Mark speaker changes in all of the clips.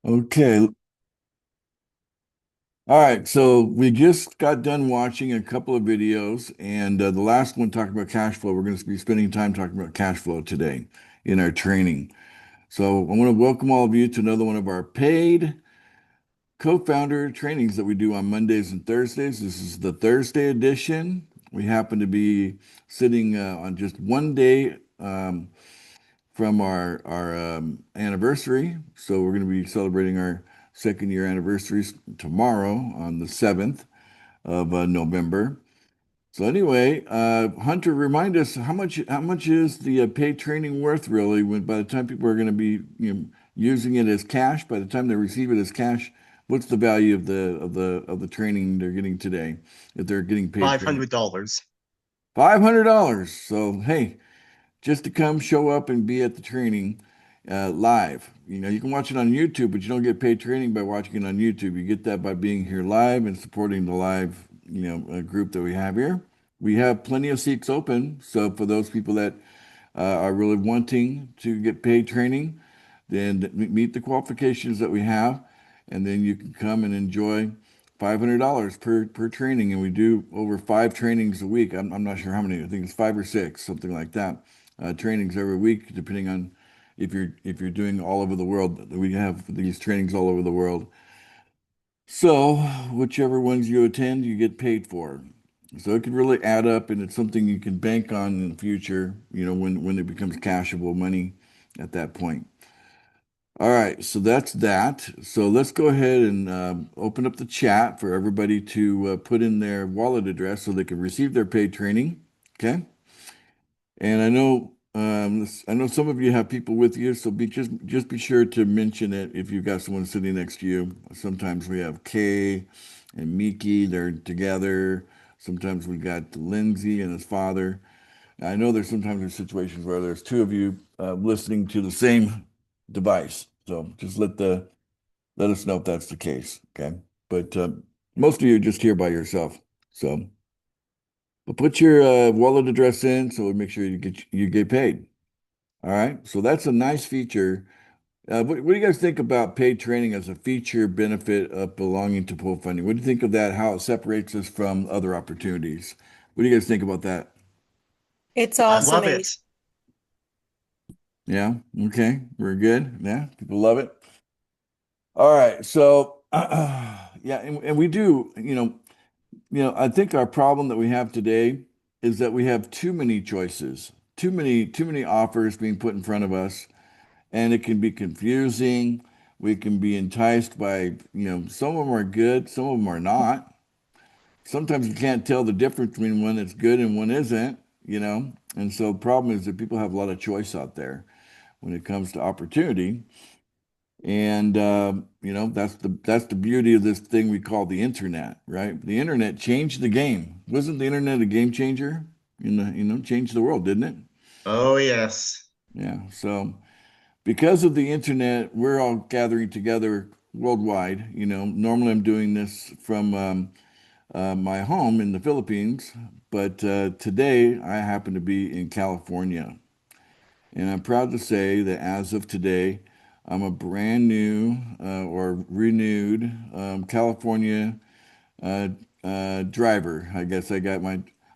Speaker 1: Okay. All right. So we just got done watching a couple of videos, and the last one talking about cash flow. We're going to be spending time talking about cash flow today in our training. So I want to welcome all of you to another one of our paid co-founder trainings that we do on Mondays and Thursdays. This is the Thursday edition. We happen to be sitting on just one day from our anniversary. So we're going to be celebrating our second year anniversaries tomorrow on the 7th of November. So anyway, Hunter, remind us how much is the paid training worth really when by the time people are going to be using it as cash, by the time they receive it as cash, what's the value of the training they're getting today if they're getting paid training?
Speaker 2: $500.
Speaker 1: $500. So hey, just to come show up and be at the training live. You can watch it on YouTube, but you don't get paid training by watching it on YouTube. You get that by being here live and supporting the live, group that we have here. We have plenty of seats open. So for those people that are really wanting to get paid training, then meet the qualifications that we have, and then you can come and enjoy $500 per training. And we do over five trainings a week. I'm not sure how many. I think it's five or six, something like that. Trainings every week, depending on if you're doing all over the world. We have these trainings all over the world. So whichever ones you attend, you get paid for. So it can really add up, and it's something you can bank on in the future, when it becomes cashable money at that point. All right, so that's that. So let's go ahead and open up the chat for everybody to put in their wallet address so they can receive their paid training. Okay. And I know some of you have people with you, so just be sure to mention it if you've got someone sitting next to you. Sometimes we have Kay and Miki, they're together. Sometimes we got Lindsay and his father. I know there's situations where there's two of you listening to the same device. So just let us know if that's the case, okay? But most of you are just here by yourself. So, but put your wallet address in so we make sure you get paid. All right. So that's a nice feature. What do you guys think about paid training as a feature benefit of belonging to pool funding? What do you think of that? How it separates us from other opportunities? What do you guys think about that?
Speaker 3: It's
Speaker 2: I
Speaker 3: awesome,
Speaker 2: love
Speaker 3: Ace.
Speaker 2: it.
Speaker 1: Yeah. Okay. We're good. Yeah. People love it. All right. So, yeah, and we do, I think our problem that we have today is that we have too many choices, too many offers being put in front of us, and it can be confusing. We can be enticed by, some of them are good, some of them are not. Sometimes you can't tell the difference between one that's good and one isn't. And so the problem is that people have a lot of choice out there when it comes to opportunity. And that's the beauty of this thing we call the internet, right? The internet changed the game. Wasn't the internet a game changer? Changed the world, didn't it?
Speaker 2: Oh, yes.
Speaker 1: Yeah. So because of the internet, we're all gathering together worldwide. Normally I'm doing this from my home in the Philippines, but today I happen to be in California. And I'm proud to say that as of today, I'm a brand new or renewed California uh, driver. I guess I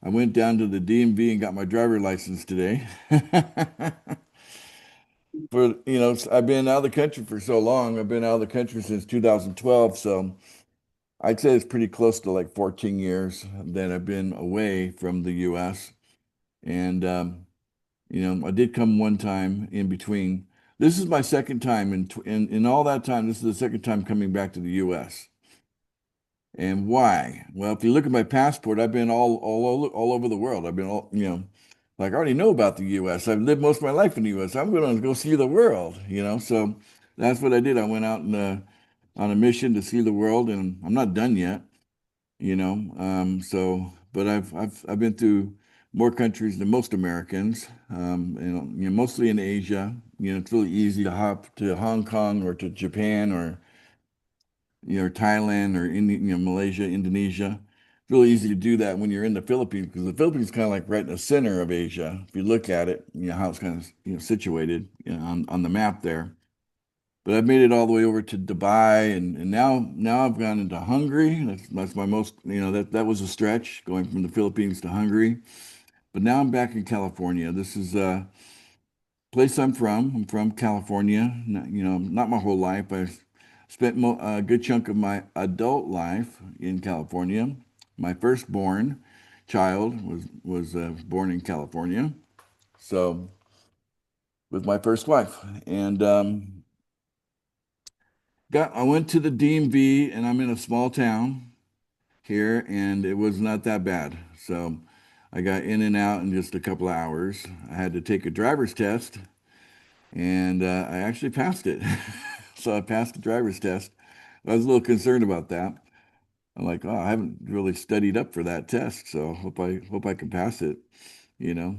Speaker 1: went down to the DMV and got my driver license today. I've been out of the country for so long. I've been out of the country since 2012. So I'd say it's pretty close to like 14 years that I've been away from the US. And I did come one time in between. This is my second time in all that time. This is the second time coming back to the U.S. And why? Well, if you look at my passport, I've been all over the world. I've been like I already know about the U.S. I've lived most of my life in the U.S. I'm going to go see the world. So that's what I did. I went out on a mission to see the world, and I'm not done yet. But I've been through more countries than most Americans, mostly in Asia. It's really easy to hop to Hong Kong or to Japan or Thailand or Malaysia, Indonesia. It's really easy to do that when you're in the Philippines because the Philippines is kind of like right in the center of Asia. If you look at it, how it's kind of situated on the map there. but I've made it all the way over to Dubai, and now I've gone into Hungary. That's my most, that was a stretch going from the Philippines to Hungary. But now I'm back in California. This is place I'm from. I'm from California. Not my whole life. I spent a good chunk of my adult life in California. My firstborn child was born in California. So with my first wife, and I went to the DMV, and I'm in a small town here, and it was not that bad. So I got in and out in just a couple of hours. I had to take a driver's test, and I actually passed it. So I passed the driver's test. I was a little concerned about that. I'm like, oh, I haven't really studied up for that test, so hope I can pass it, you know.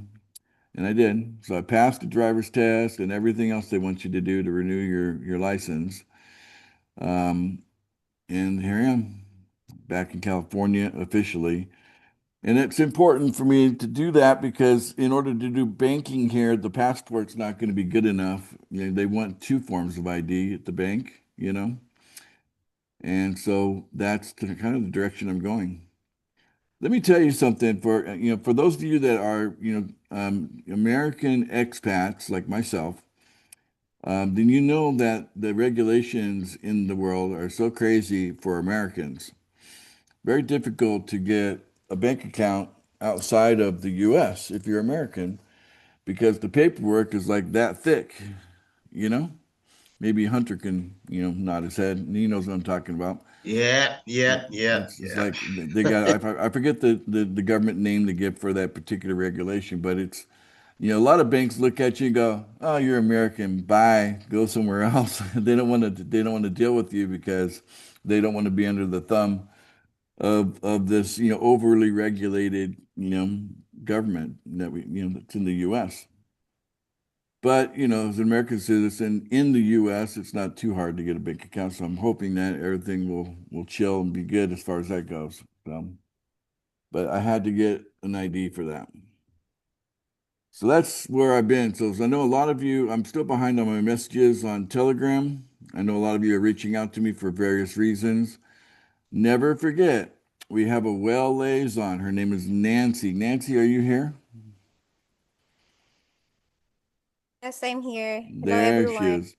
Speaker 1: And I did. So I passed the driver's test and everything else they want you to do to renew your license. Um, and here I am, back in California officially. And it's important for me to do that because in order to do banking here, the passport's not going to be good enough. They want two forms of ID at the bank. And so that's kind of the direction I'm going. Let me tell you something for those of you that are, American expats like myself, then you know that the regulations in the world are so crazy for Americans. Very difficult to get a bank account outside of the US if you're American because the paperwork is like that thick, you know? Maybe Hunter can, nod his head and he knows what I'm talking about.
Speaker 2: Yeah, yeah, yeah,
Speaker 1: It's
Speaker 2: yeah.
Speaker 1: like they got, I forget the government name they give for that particular regulation, but it's, a lot of banks look at you and go, "Oh, you're American. Bye. Go somewhere else." They don't want to deal with you because they don't want to be under the thumb of this, overly regulated, government that's in the U.S. But, as an American citizen in the U.S., it's not too hard to get a bank account. So I'm hoping that everything will chill and be good as far as that goes. But I had to get an ID for that. So that's where I've been. So I know a lot of you, I'm still behind on my messages on Telegram. I know a lot of you are reaching out to me for various reasons. Never forget, we have a well liaison. Her name is Nancy. Nancy, are you here?
Speaker 3: Yes, I'm here. Hello,
Speaker 1: There she
Speaker 3: everyone.
Speaker 1: is.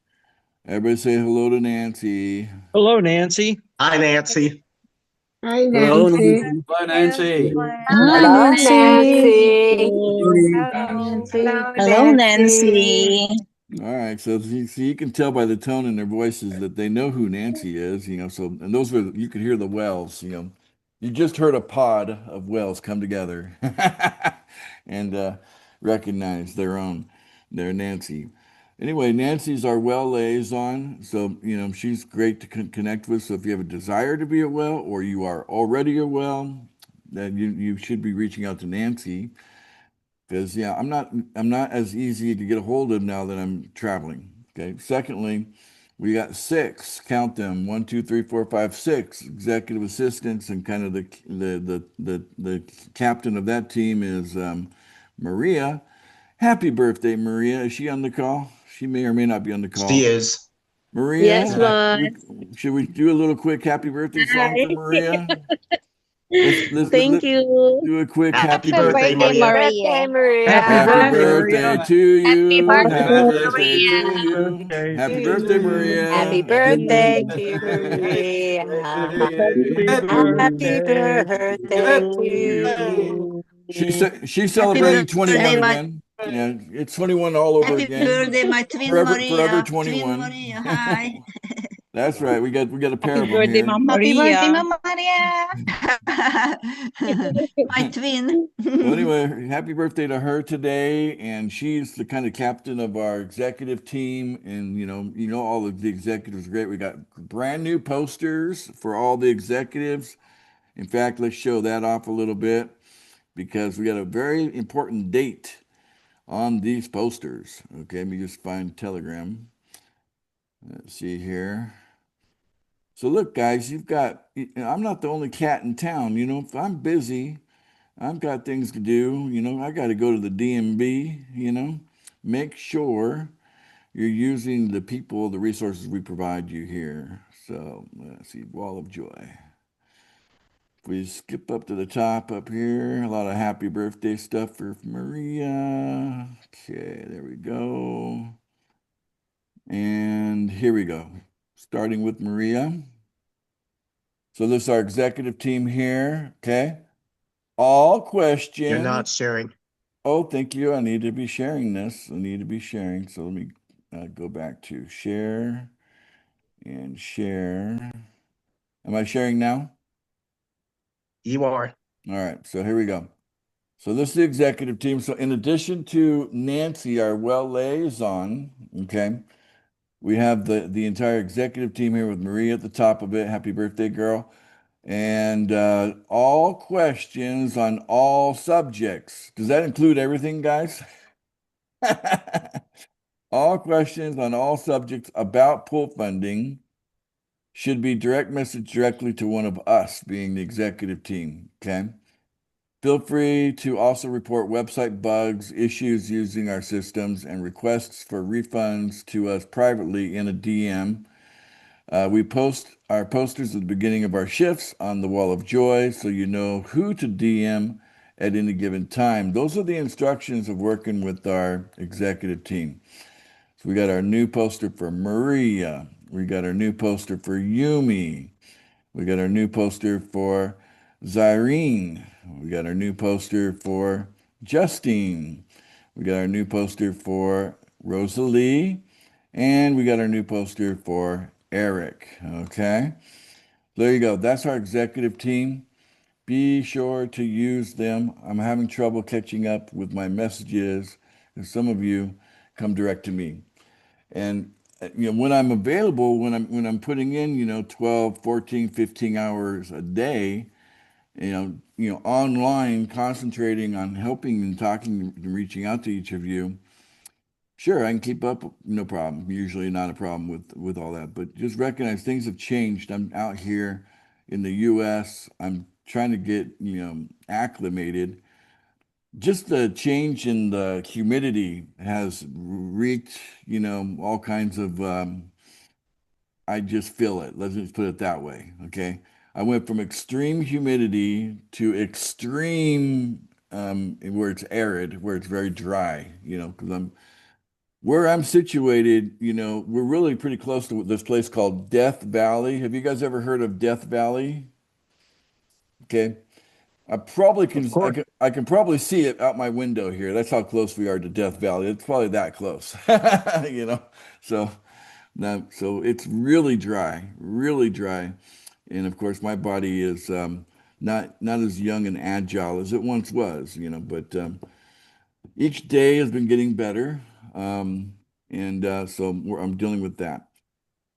Speaker 1: Everybody say hello to Nancy.
Speaker 4: Hello, Nancy.
Speaker 2: Hi, Nancy.
Speaker 5: Hi,
Speaker 6: Hello,
Speaker 5: Nancy.
Speaker 6: Nancy. Hi,
Speaker 3: Hello,
Speaker 6: Nancy.
Speaker 3: everyone.
Speaker 5: Hi,
Speaker 7: Hello,
Speaker 5: Nancy.
Speaker 7: Nancy.
Speaker 6: Morning.
Speaker 5: Hi,
Speaker 3: Hello.
Speaker 5: Nancy.
Speaker 7: Hello, Nancy.
Speaker 1: All right, so you can tell by the tone in their voices that they know who Nancy is, so and those were you could hear the wells. You just heard a pod of wells come together and recognize their Nancy. Anyway, Nancy's our well liaison, so she's great to connect with. So if you have a desire to be a well or you are already a well, then you should be reaching out to Nancy. Because yeah, I'm not as easy to get a hold of now that I'm traveling. Okay. Secondly, we got six, count them, 1, 2, 3, 4, 5, 6 executive assistants, and kind of the captain of that team is Maria. Happy birthday, Maria. Is she on the call? She may or may not be on the
Speaker 2: She
Speaker 1: call.
Speaker 2: is.
Speaker 7: Yes,
Speaker 1: Maria,
Speaker 7: boss.
Speaker 1: should we do a little quick happy birthday song for
Speaker 7: Hi.
Speaker 1: Maria? Let's
Speaker 7: Thank you.
Speaker 1: do a quick
Speaker 2: Happy
Speaker 1: happy
Speaker 3: Happy
Speaker 2: birthday,
Speaker 1: birthday.
Speaker 3: birthday,
Speaker 2: Maria.
Speaker 3: Maria.
Speaker 4: Happy
Speaker 1: Happy
Speaker 5: Happy
Speaker 4: birthday,
Speaker 1: birthday
Speaker 4: Maria.
Speaker 1: to
Speaker 7: Happy
Speaker 1: you.
Speaker 7: birthday,
Speaker 1: Happy
Speaker 2: Happy
Speaker 1: birthday to
Speaker 7: Maria.
Speaker 4: Happy
Speaker 1: you.
Speaker 4: birthday
Speaker 1: Happy
Speaker 4: to
Speaker 1: birthday,
Speaker 4: you.
Speaker 3: Happy
Speaker 1: Maria.
Speaker 3: birthday to you, Maria.
Speaker 4: Happy
Speaker 3: Happy
Speaker 4: birthday
Speaker 3: birthday to
Speaker 4: to
Speaker 3: you.
Speaker 1: She's
Speaker 8: Happy
Speaker 1: celebrating
Speaker 8: birthday,
Speaker 1: 21
Speaker 8: my
Speaker 1: again. Yeah, it's 21 all over
Speaker 8: happy
Speaker 1: again.
Speaker 8: birthday, my twin
Speaker 1: Forever
Speaker 8: Maria. Twin
Speaker 1: 21.
Speaker 8: Maria, hi.
Speaker 1: That's right. We got a pair
Speaker 7: Happy
Speaker 1: of them
Speaker 7: birthday,
Speaker 1: here.
Speaker 7: Mom
Speaker 8: Happy birthday,
Speaker 7: Maria.
Speaker 8: Mama Maria. My twin.
Speaker 1: So anyway, happy birthday to her today, and she's the kind of captain of our executive team. And all of the executives are great. We got brand new posters for all the executives. In fact, let's show that off a little bit because we got a very important date on these posters. Okay, let me just find Telegram. Let's see here. So look, guys, I'm not the only cat in town. If I'm busy, I've got things to do. I got to go to the DMV, make sure you're using the people, the resources we provide you here. So let's see, Wall of Joy. If we skip up to the top up here, a lot of happy birthday stuff for Maria. Okay, there we go. And here we go. Starting with Maria. So this is our executive team here. Okay. All questions.
Speaker 2: You're not sharing.
Speaker 1: Oh, thank you. I need to be sharing this. I need to be sharing. So let me go back to share and share. Am I sharing now?
Speaker 2: You are.
Speaker 1: All right. So here we go. So this is the executive team. So in addition to Nancy, our well liaison, okay, we have the entire executive team here with Maria at the top of it. Happy birthday, girl. And all questions on all subjects. Does that include everything, guys? All questions on all subjects about pool funding should be direct message directly to one of us, being the executive team. Okay. Feel free to also report website bugs, issues using our systems, and requests for refunds to us privately in a DM. We post our posters at the beginning of our shifts on the Wall of Joy so you know who to DM at any given time. Those are the instructions of working with our executive team. So we got our new poster for Maria. We got our new poster for Yumi. We got our new poster for Zyrene. We got our new poster for Justine. We got our new poster for Rosalie. And we got our new poster for Eric. Okay. There you go. That's our executive team. Be sure to use them. I'm having trouble catching up with my messages because some of you come direct to me. And when I'm available, when I'm putting in, 12, 14, 15 hours a day, online concentrating on helping and talking and reaching out to each of you, sure, I can keep up, no problem. Usually not a problem with all that, but just recognize things have changed. I'm out here in the US. I'm trying to get, acclimated. Just the change in the humidity has wreaked, all kinds of, I just feel it. Let's just put it that way. Okay. I went from extreme humidity to extreme, where it's arid, where it's very dry, because where I'm situated, we're really pretty close to this place called Death Valley. Have you guys ever heard of Death Valley? Okay. I probably can,
Speaker 4: Of course.
Speaker 1: I can probably see it out my window here. That's how close we are to Death Valley. It's probably that close, you know. So now, so it's really dry, really dry, and of course, my body is not as young and agile as it once was, But each day has been getting better, and I'm dealing with that.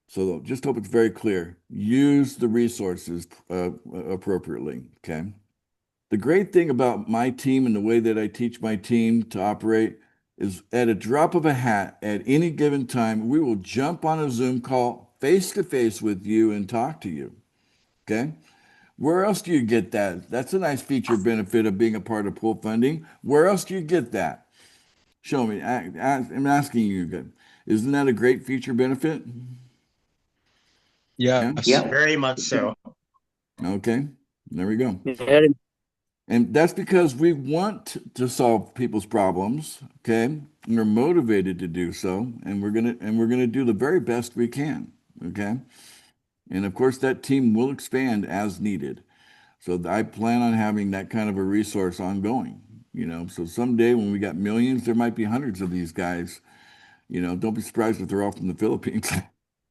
Speaker 1: So just hope it's very clear. Use the resources appropriately. Okay. The great thing about my team and the way that I teach my team to operate is at a drop of a hat at any given time, we will jump on a Zoom call face to face with you and talk to you. Okay. Where else do you get that? That's a nice feature benefit of being a part of pool funding. Where else do you get that? Show me. I'm asking you. Isn't that a great feature benefit?
Speaker 4: Yes.
Speaker 2: Very much so.
Speaker 1: Okay. There we go.
Speaker 4: Very-
Speaker 1: And that's because we want to solve people's problems, okay? And we're motivated to do so, and we're gonna do the very best we can, okay? And of course, that team will expand as needed. So I plan on having that kind of a resource ongoing, So someday when we got millions, there might be hundreds of these guys. Don't be surprised if they're all from the Philippines.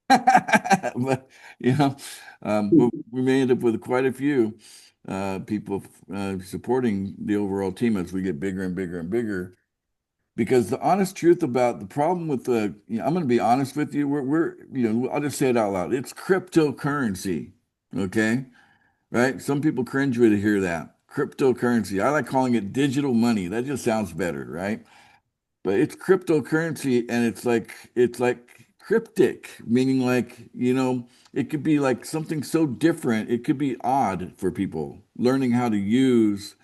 Speaker 1: But we may end up with quite a few people supporting the overall team as we get bigger and bigger and bigger. Because the honest truth about the problem with I'm going to be honest with you. I'll just say it out loud. It's cryptocurrency. Okay. Right. Some people cringe when they hear that cryptocurrency. I like calling it digital money. That just sounds better. Right. But it's cryptocurrency and it's like cryptic, meaning it could be like something so different. It could be odd for people learning how to use.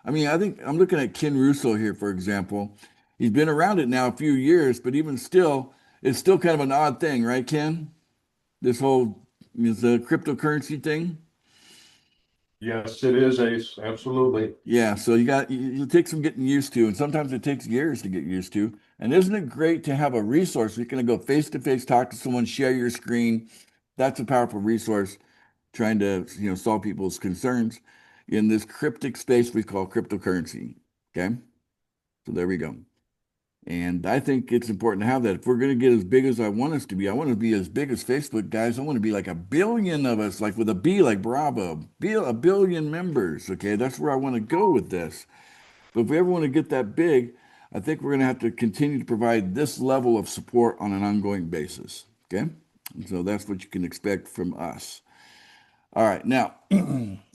Speaker 1: I mean, I think I'm looking at Ken Russo here, for example. He's been around it now a few years, but even still, it's still kind of an odd thing, right, Ken? This whole is the cryptocurrency thing.
Speaker 5: Yes, it is, Ace. Absolutely.
Speaker 1: Yeah, so it takes some getting used to, and sometimes it takes years to get used to. And isn't it great to have a resource where you can go face to face, talk to someone, share your screen? That's a powerful resource trying to, solve people's concerns in this cryptic space we call cryptocurrency. Okay, so there we go. And I think it's important to have that. If we're going to get as big as I want us to be, I want to be as big as Facebook, guys. I want to be like a billion of us, like with a B, like Bravo, be a billion members. Okay, that's where I want to go with this. But if we ever want to get that big, I think we're going to have to continue to provide this level of support on an ongoing basis. Okay, and so that's what you can expect from us. All right, now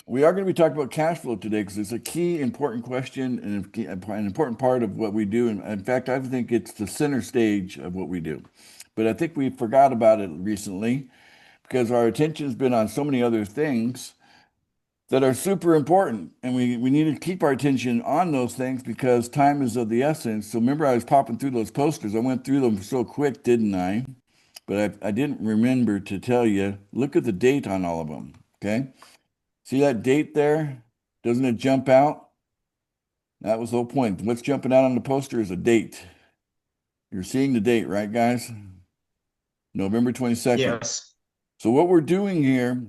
Speaker 1: we are going to be talking about cash flow today because it's a key, important question and an important part of what we do. And in fact, I think it's the center stage of what we do. But I think we forgot about it recently because our attention has been on so many other things that are super important. And we need to keep our attention on those things because time is of the essence. So remember, I was popping through those posters. I went through them so quick, didn't I? But I didn't remember to tell you, look at the date on all of them. Okay. See that date there? Doesn't it jump out? That was the whole point. What's jumping out on the poster is a date. You're seeing the date, right, guys? November 22nd.
Speaker 2: Yes.
Speaker 1: So what we're doing here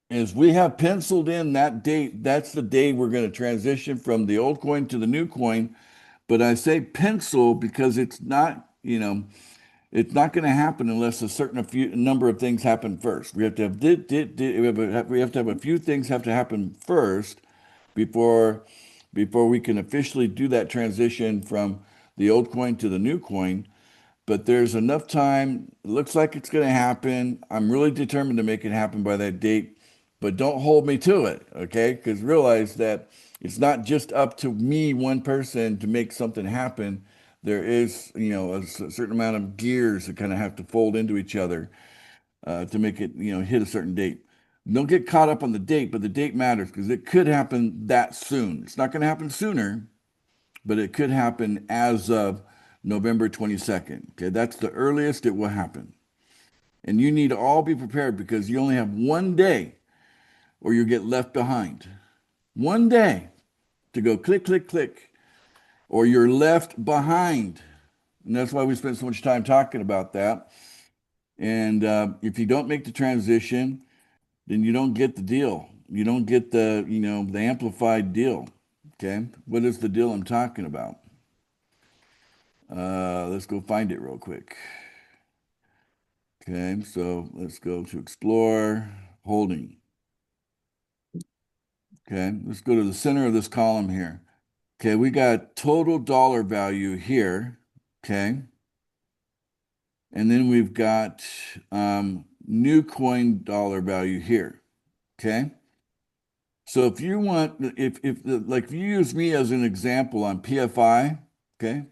Speaker 1: is we have penciled in that date. That's the day we're going to transition from the old coin to the new coin. But I say pencil because it's not, it's not going to happen unless a number of things happen first. We have to have we have to have a few things have to happen first before we can officially do that transition from the old coin to the new coin. But there's enough time. It looks like it's going to happen. I'm really determined to make it happen by that date, but don't hold me to it, okay? Because realize that it's not just up to me, one person, to make something happen. There is, a certain amount of gears that kind of have to fold into each other to make it, hit a certain date. Don't get caught up on the date, but the date matters because it could happen that soon. It's not going to happen sooner, but it could happen as of November 22nd. Okay, that's the earliest it will happen. And you need to all be prepared because you only have one day or you get left behind. One day to go click, click, click, or you're left behind. And that's why we spent so much time talking about that. And if you don't make the transition, then you don't get the deal. You don't get the amplified deal. Okay, what is the deal I'm talking about? Let's go find it real quick. Okay, so let's go to explore holding. Okay, let's go to the center of this column here. Okay, we got total dollar value here. Okay, and then we've got new coin dollar value here. Okay, so if you want, if you use me as an example on PFI, okay.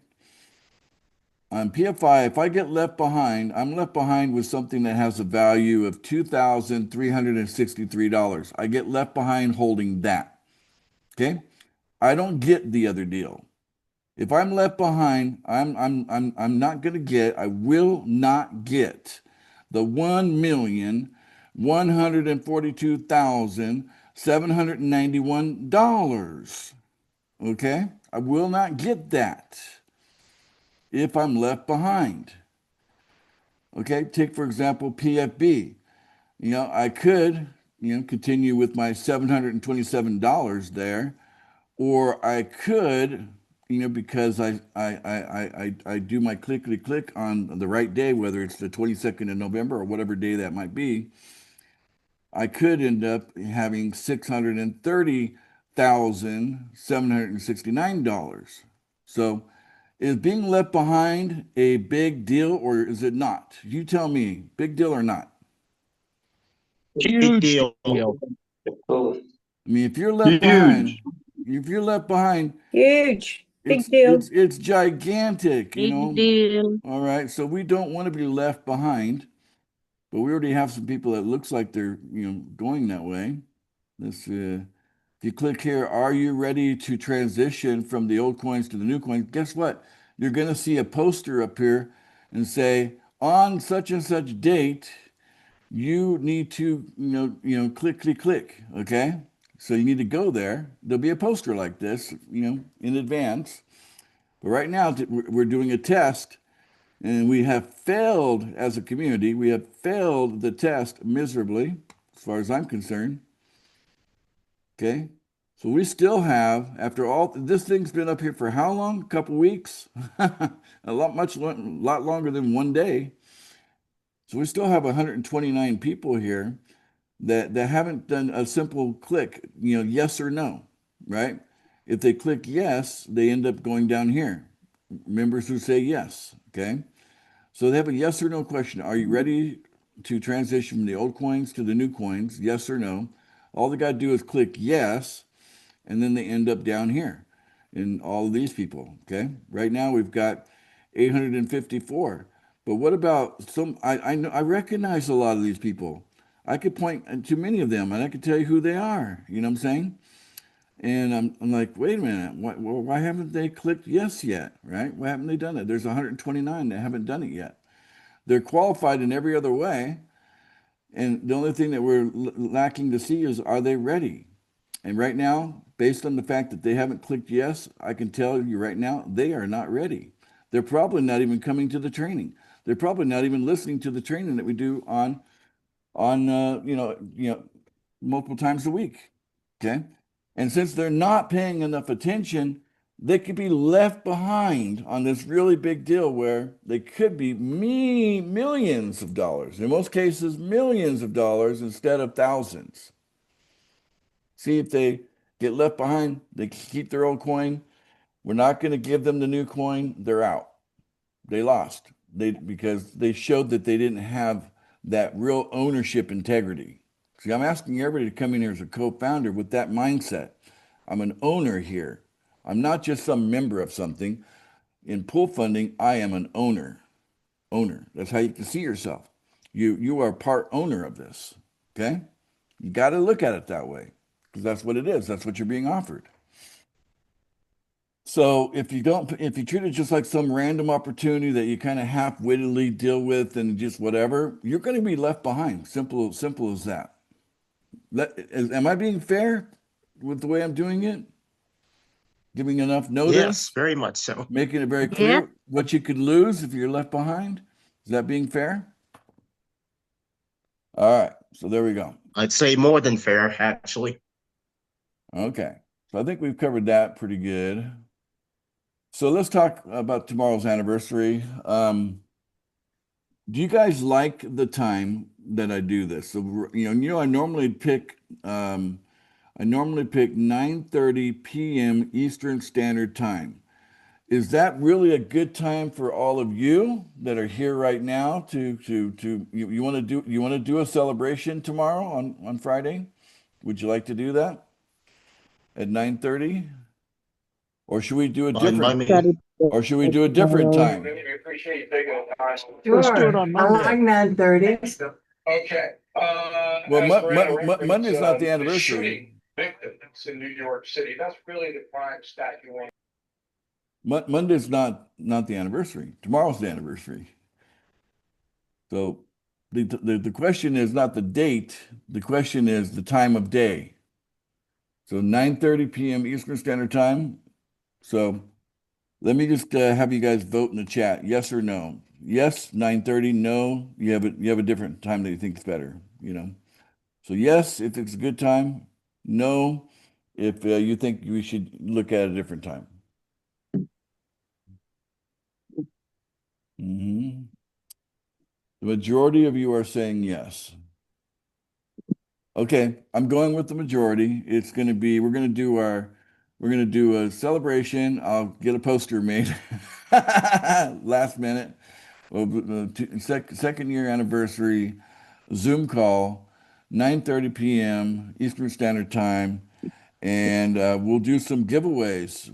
Speaker 1: On PFI, if I get left behind, I'm left behind with something that has a value of $2,363. I get left behind holding that. Okay? I don't get the other deal. If I'm left behind, I'm not going to get, I will not get the $1,142,791. Okay? I will not get that if I'm left behind. Okay, take for example PFB. I could, continue with my $727 there, or I could, because I do my clickety click on the right day, whether it's the 22nd of November or whatever day that might be, I could end up having $630,769. So is being left behind a big deal or is it not? You tell me, big deal or not?
Speaker 2: Big
Speaker 4: Huge
Speaker 2: deal.
Speaker 4: deal.
Speaker 1: I mean, if you're left behind,
Speaker 3: Huge. Big
Speaker 1: it's
Speaker 3: deal.
Speaker 1: it's gigantic,
Speaker 7: Big deal.
Speaker 1: All right, so we don't want to be left behind, but we already have some people that looks like they're going that way. Let's if you click here, are you ready to transition from the old coins to the new coins? Guess what? You're going to see a poster up here and say, on such and such date, you need to, click, click, click. Okay. So you need to go there. There'll be a poster like this, in advance. But right now, we're doing a test, and we have failed as a community. We have failed the test miserably, as far as I'm concerned. Okay. So we still have, after all, this thing's been up here for how long? A couple weeks? A lot longer than one day. So we still have 129 people here that haven't done a simple click, yes or no, right? If they click yes, they end up going down here. Members who say yes, okay? So they have a yes or no question. Are you ready to transition from the old coins to the new coins? Yes or no? All they got to do is click yes, and then they end up down here in all of these people, okay? Right now we've got 854. But what about some, I recognize a lot of these people. I could point to many of them, and I could tell you who they are. You know what I'm saying? And I'm like, wait a minute, why haven't they clicked yes yet, right? Why haven't they done it? There's 129 that haven't done it yet. They're qualified in every other way. And the only thing that we're lacking to see is, are they ready? And right now, based on the fact that they haven't clicked yes, I can tell you right now, they are not ready. They're probably not even coming to the training. They're probably not even listening to the training that we do on multiple times a week. Okay. And since they're not paying enough attention, they could be left behind on this really big deal where they could be millions of dollars, in most cases, millions of dollars instead of thousands. See if they get left behind, they keep their old coin. We're not going to give them the new coin. They're out. They lost. Because they showed that they didn't have that real ownership integrity. See, I'm asking everybody to come in here as a co-founder with that mindset. I'm an owner here. I'm not just some member of something. In pool funding, I am an owner. Owner. That's how you can see yourself. You are part owner of this. Okay? You got to look at it that way, because that's what it is. That's what you're being offered. So if you treat it just like some random opportunity that you kind of half-wittedly deal with and just whatever, you're going to be left behind. Simple as that. Am I being fair with the way I'm doing it? Giving enough notice?
Speaker 2: Yes, very much so.
Speaker 1: Making it very clear what you could lose if you're left behind? Is that being fair? All right. So there we go.
Speaker 2: I'd say more than fair, actually.
Speaker 1: Okay. So I think we've covered that pretty good. So let's talk about tomorrow's anniversary. Do you guys like the time that I do this? So, I normally pick 9:30 p.m. Eastern Standard Time. Is that really a good time for all of you that are here right now you want to do a celebration tomorrow on Friday? Would you like to do that at 9:30? Or should we do a
Speaker 2: Fine by
Speaker 1: different
Speaker 2: me.
Speaker 1: or should we do a different time?
Speaker 5: We appreciate you taking the time.
Speaker 4: Let's do it on
Speaker 6: I
Speaker 4: Monday.
Speaker 6: like 9:30.
Speaker 5: Okay.
Speaker 1: Well,
Speaker 5: as for anniversaries,
Speaker 1: Monday's not the
Speaker 5: the
Speaker 1: anniversary.
Speaker 5: shooting victims in New York City, that's really the crime stat you want.
Speaker 1: Monday's not the anniversary. Tomorrow's the anniversary. So the question is not the date. The question is the time of day. So 9:30 p.m. Eastern Standard Time. So let me just have you guys vote in the chat. Yes or no? Yes, 9:30. No, you have a different time that you think is better. So yes, if it's a good time. No, if you think we should look at a different time. The majority of you are saying yes. Okay, I'm going with the majority. It's going to be, we're going to do a celebration. I'll get a poster made last minute. Second year anniversary Zoom call, 9:30 p.m. Eastern Standard Time. And we'll do some giveaways.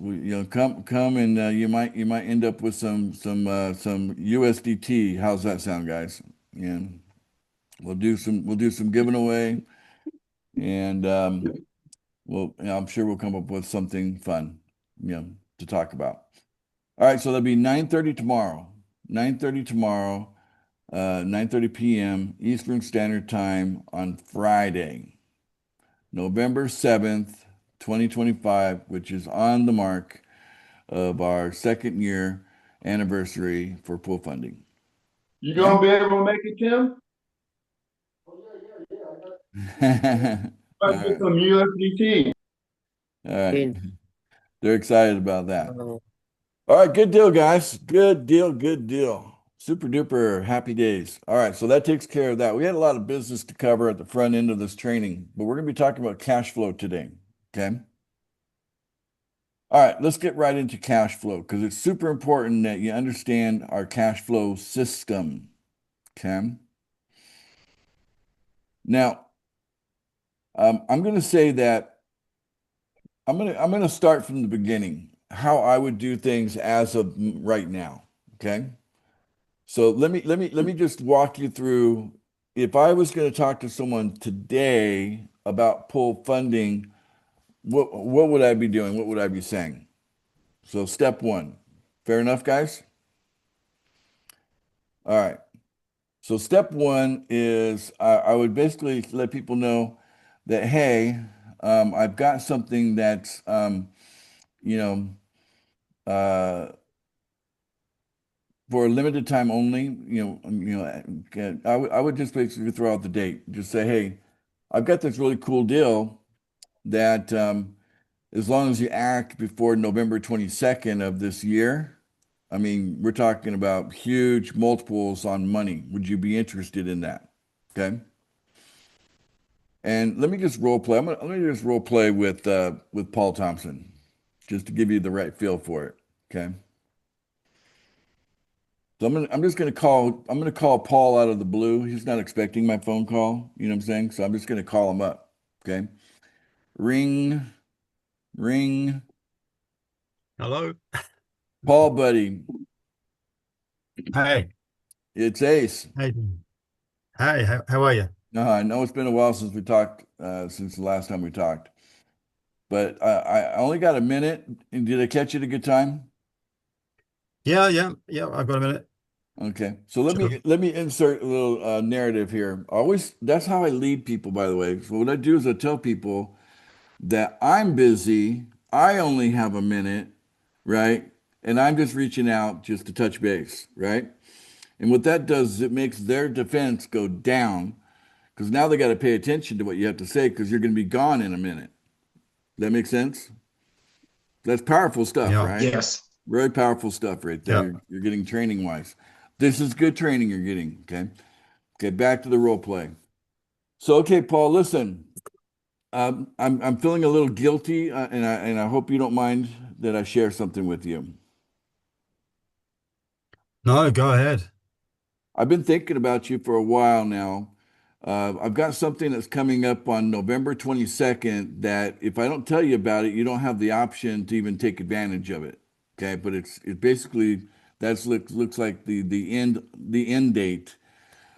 Speaker 1: Come and you might end up with some USDT. How's that sound, guys? Yeah, we'll do some giving away, and I'm sure we'll come up with something fun, to talk about. All right, so that'll be 9:30 tomorrow. 9:30 tomorrow. 9:30 p.m. Eastern Standard Time on Friday, November 7th, 2025, which is on the mark of our second year anniversary for pool funding.
Speaker 6: You gonna be able to make it, Tim?
Speaker 1: All
Speaker 6: Might get
Speaker 1: right.
Speaker 6: some USDT.
Speaker 1: All right. They're excited about that. All right, good deal, guys. Good deal, good deal. Super duper happy days. All right, so that takes care of that. We had a lot of business to cover at the front end of this training, but we're going to be talking about cash flow today. Okay. All right, let's get right into cash flow because it's super important that you understand our cash flow system. Okay. Now, I'm going to say that I'm going to start from the beginning, how I would do things as of right now. Okay. So let me just walk you through. If I was going to talk to someone today about pool funding, what would I be doing? What would I be saying? So step one, fair enough, guys? All right. So step one is I would basically let people know that, hey, I've got something that's, you know, for a limited time only, I would just basically throw out the date. Just say, hey, I've got this really cool deal that as long as you act before November 22nd of this year, I mean, we're talking about huge multiples on money. Would you be interested in that? Okay. And let me just role play. Let me just role play with Paul Thompson, just to give you the right feel for it. Okay. So I'm just gonna call Paul out of the blue. He's not expecting my phone call, you know what I'm saying? So I'm just gonna call him up. Okay. Ring, ring.
Speaker 9: Hello.
Speaker 1: Paul, buddy.
Speaker 9: Hey.
Speaker 1: It's Ace.
Speaker 9: Hey. Hey, how are you?
Speaker 1: I know it's been a while since we talked, since the last time we talked. But I only got a minute. And did I catch you at a good time?
Speaker 9: Yeah, I've got a minute.
Speaker 1: Okay. So
Speaker 9: Sure.
Speaker 1: let me insert a little narrative here. Always, that's how I lead people, by the way. So what I do is I tell people that I'm busy, I only have a minute, right? And I'm just reaching out just to touch base, right? And what that does is it makes their defense go down because now they got to pay attention to what you have to say because you're going to be gone in a minute. That makes sense? That's powerful stuff,
Speaker 9: Yeah.
Speaker 1: right?
Speaker 2: Yes.
Speaker 1: Very powerful stuff right there.
Speaker 9: Yeah.
Speaker 1: You're getting training wise. This is good training you're getting, okay? Okay, back to the role play. So, okay, Paul, listen. I'm feeling a little guilty, and I hope you don't mind that I share something with you.
Speaker 9: No, go ahead.
Speaker 1: I've been thinking about you for a while now. I've got something that's coming up on November 22nd that if I don't tell you about it, you don't have the option to even take advantage of it. Okay, but it's basically looks like the end date.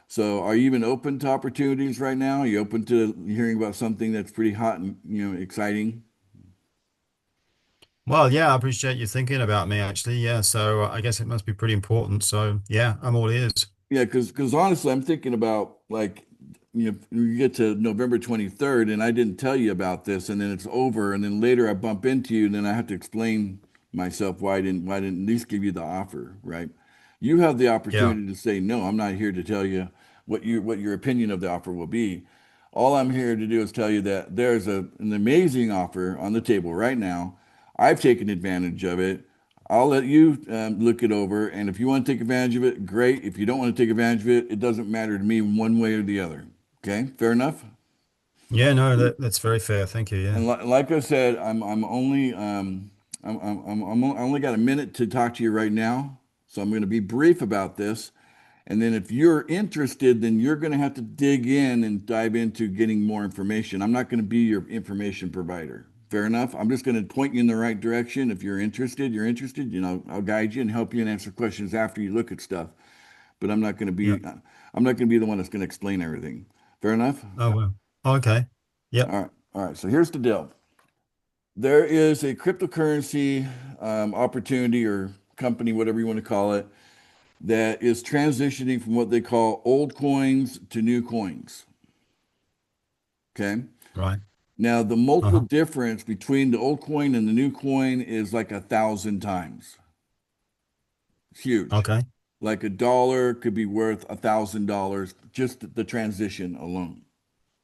Speaker 1: So are you even open to opportunities right now? Are you open to hearing about something that's pretty hot and exciting?
Speaker 9: Well, yeah, I appreciate you thinking about me actually. Yeah, so I guess it must be pretty important. So, yeah, I'm all ears.
Speaker 1: Yeah, because honestly, I'm thinking about like, you get to November 23rd and I didn't tell you about this, and then it's over, and then later I bump into you, and then I have to explain myself why I didn't at least give you the offer, right? You have the
Speaker 9: Yeah.
Speaker 1: opportunity to say no. I'm not here to tell you what your opinion of the offer will be. All I'm here to do is tell you that there's an amazing offer on the table right now. I've taken advantage of it. I'll let you look it over, and if you want to take advantage of it, great. If you don't want to take advantage of it, it doesn't matter to me one way or the other. Okay, fair enough.
Speaker 9: Yeah, no, that's very fair. Thank you. Yeah.
Speaker 1: And like I said, I'm only I only got a minute to talk to you right now, so I'm going to be brief about this. And then if you're interested, then you're going to have to dig in and dive into getting more information. I'm not going to be your information provider. Fair enough. I'm just going to point you in the right direction. If you're interested, you're interested. I'll guide you and help you and answer questions after you look at stuff. But
Speaker 9: Yeah.
Speaker 1: I'm not going to be the one that's going to explain everything. Fair enough.
Speaker 9: Oh, well. Okay. Yep.
Speaker 1: All right. All right. So here's the deal. There is a cryptocurrency opportunity or company, whatever you want to call it, that is transitioning from what they call old coins to new coins. Okay.
Speaker 9: Right.
Speaker 1: Now, the multiple
Speaker 9: Uh-huh.
Speaker 1: difference between the old coin and the new coin is like 1,000 times. It's huge.
Speaker 9: Okay.
Speaker 1: Like a dollar could be worth $1,000, just the transition alone.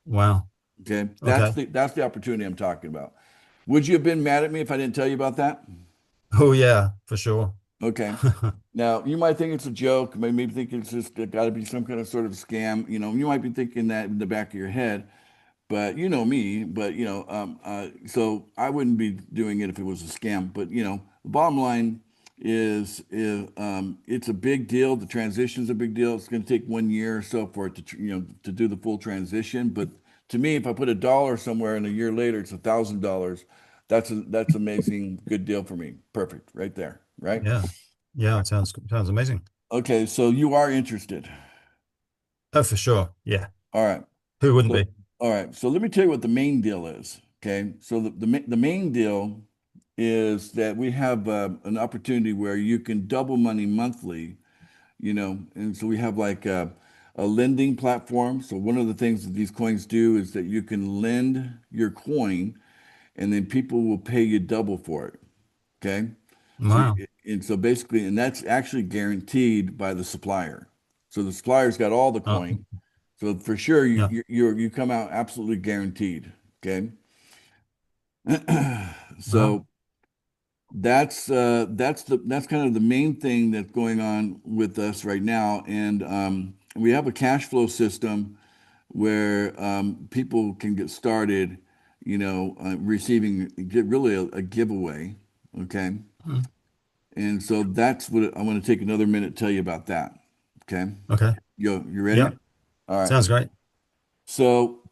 Speaker 9: Wow.
Speaker 1: Okay.
Speaker 9: Okay.
Speaker 1: That's the opportunity I'm talking about. Would you have been mad at me if I didn't tell you about that?
Speaker 9: Oh yeah, for sure.
Speaker 1: Okay. Now, you might think it's a joke, maybe think it's just got to be some kind of sort of scam. You might be thinking that in the back of your head, but you know me, but so I wouldn't be doing it if it was a scam. But the bottom line is it's a big deal. The transition's a big deal. It's going to take 1 year or so for it to do the full transition. But to me, if I put a dollar somewhere and a year later it's $1,000, that's amazing, good deal for me. Perfect, right there, right?
Speaker 9: Yeah. Yeah, it sounds amazing.
Speaker 1: Okay, so you are interested.
Speaker 9: Oh, for sure. Yeah.
Speaker 1: All right.
Speaker 9: Who wouldn't
Speaker 1: So,
Speaker 9: be?
Speaker 1: all right. So let me tell you what the main deal is. Okay. So the main deal is that we have an opportunity where you can double money monthly, and so we have like a lending platform. So one of the things that these coins do is that you can lend your coin and then people will pay you double for it. Okay. So,
Speaker 9: Wow.
Speaker 1: and so basically, and that's actually guaranteed by the supplier. So the supplier's got all the
Speaker 9: Oh,
Speaker 1: coin. So for sure,
Speaker 9: yeah.
Speaker 1: you come out absolutely guaranteed. Okay.
Speaker 9: Wow.
Speaker 1: So that's kind of the main thing that's going on with us right now, and we have a cash flow system where people can get started, get really a giveaway. Okay.
Speaker 9: Hmm.
Speaker 1: And so that's what I want to take another minute to tell you about that. Okay.
Speaker 9: Okay.
Speaker 1: You ready?
Speaker 9: Yeah.
Speaker 1: All right.
Speaker 9: Sounds great.
Speaker 1: So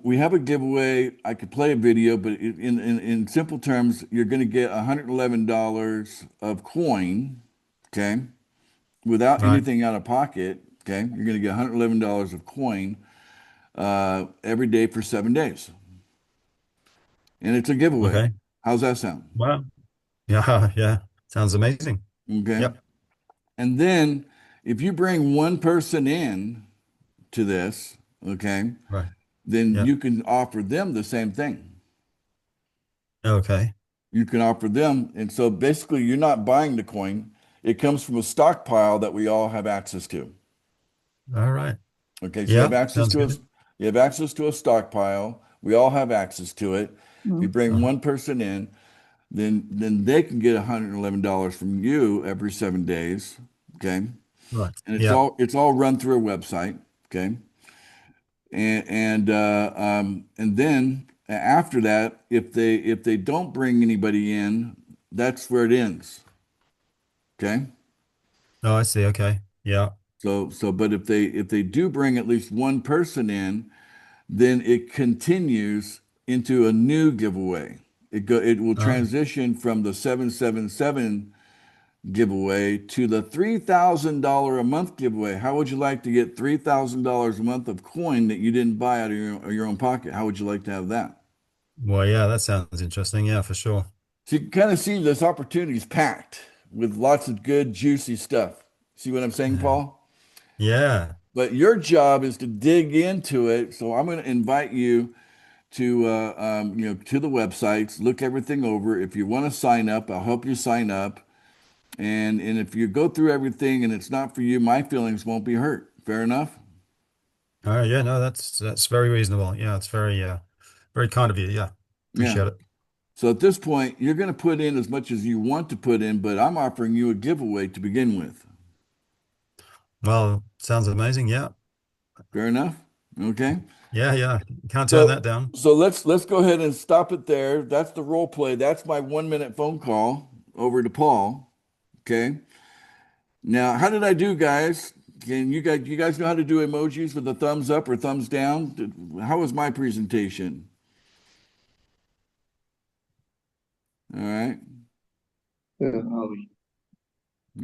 Speaker 1: we have a giveaway. I could play a video, but in simple terms, you're going to get $111 of coin, okay, without
Speaker 9: Right.
Speaker 1: anything out of pocket. Okay, you're going to get $111 of coin every day for 7 days, and it's a giveaway.
Speaker 9: Okay.
Speaker 1: How's that sound?
Speaker 9: Wow. Yeah. Yeah. Sounds amazing.
Speaker 1: Okay,
Speaker 9: Yep.
Speaker 1: and then if you bring one person in to this, okay,
Speaker 9: Right.
Speaker 1: then
Speaker 9: Yeah.
Speaker 1: you can offer them the same thing.
Speaker 9: Okay.
Speaker 1: You can offer them. And so basically, you're not buying the coin. It comes from a stockpile that we all have access to.
Speaker 9: All right.
Speaker 1: Okay, so
Speaker 9: Yeah. Sounds good.
Speaker 1: you have access to a stockpile. We all have access to it. If you bring
Speaker 9: Uh-huh.
Speaker 1: one person in, then they can get $111 from you every 7 days. Okay.
Speaker 9: Right.
Speaker 1: And
Speaker 9: Yeah.
Speaker 1: it's all run through a website. Okay. And then after that, if they don't bring anybody in, that's where it ends. Okay.
Speaker 9: Oh, I see. Okay. Yeah.
Speaker 1: But if they do bring at least one person in, then it continues into a new giveaway. It will
Speaker 9: Oh,
Speaker 1: transition from the 777 giveaway to the $3,000 a month giveaway. How would you like to get $3,000 a month of coin that you didn't buy out of your own pocket? How would you like to have that?
Speaker 9: well, yeah, that sounds interesting. Yeah, for sure.
Speaker 1: So you can kind of see this opportunity is packed with lots of good, juicy stuff. See what I'm saying, Paul?
Speaker 9: Yeah.
Speaker 1: But your job is to dig into it. So I'm going to invite you to the websites, look everything over. If you want to sign up, I'll help you sign up. And if you go through everything and it's not for you, my feelings won't be hurt. Fair enough?
Speaker 9: Yeah, no, that's very reasonable. Yeah, it's very kind of you. Yeah.
Speaker 1: Yeah.
Speaker 9: Appreciate it.
Speaker 1: So at this point, you're going to put in as much as you want to put in, but I'm offering you a giveaway to begin with.
Speaker 9: Well, sounds amazing. Yeah.
Speaker 1: Fair enough? Okay.
Speaker 9: Yeah, yeah. Can't turn that
Speaker 1: So
Speaker 9: down.
Speaker 1: so let's go ahead and stop it there. That's the role play. That's my 1 minute phone call over to Paul. Okay. Now, how did I do, guys? Can you guys know how to do emojis with a thumbs up or thumbs down? How was my presentation? All right.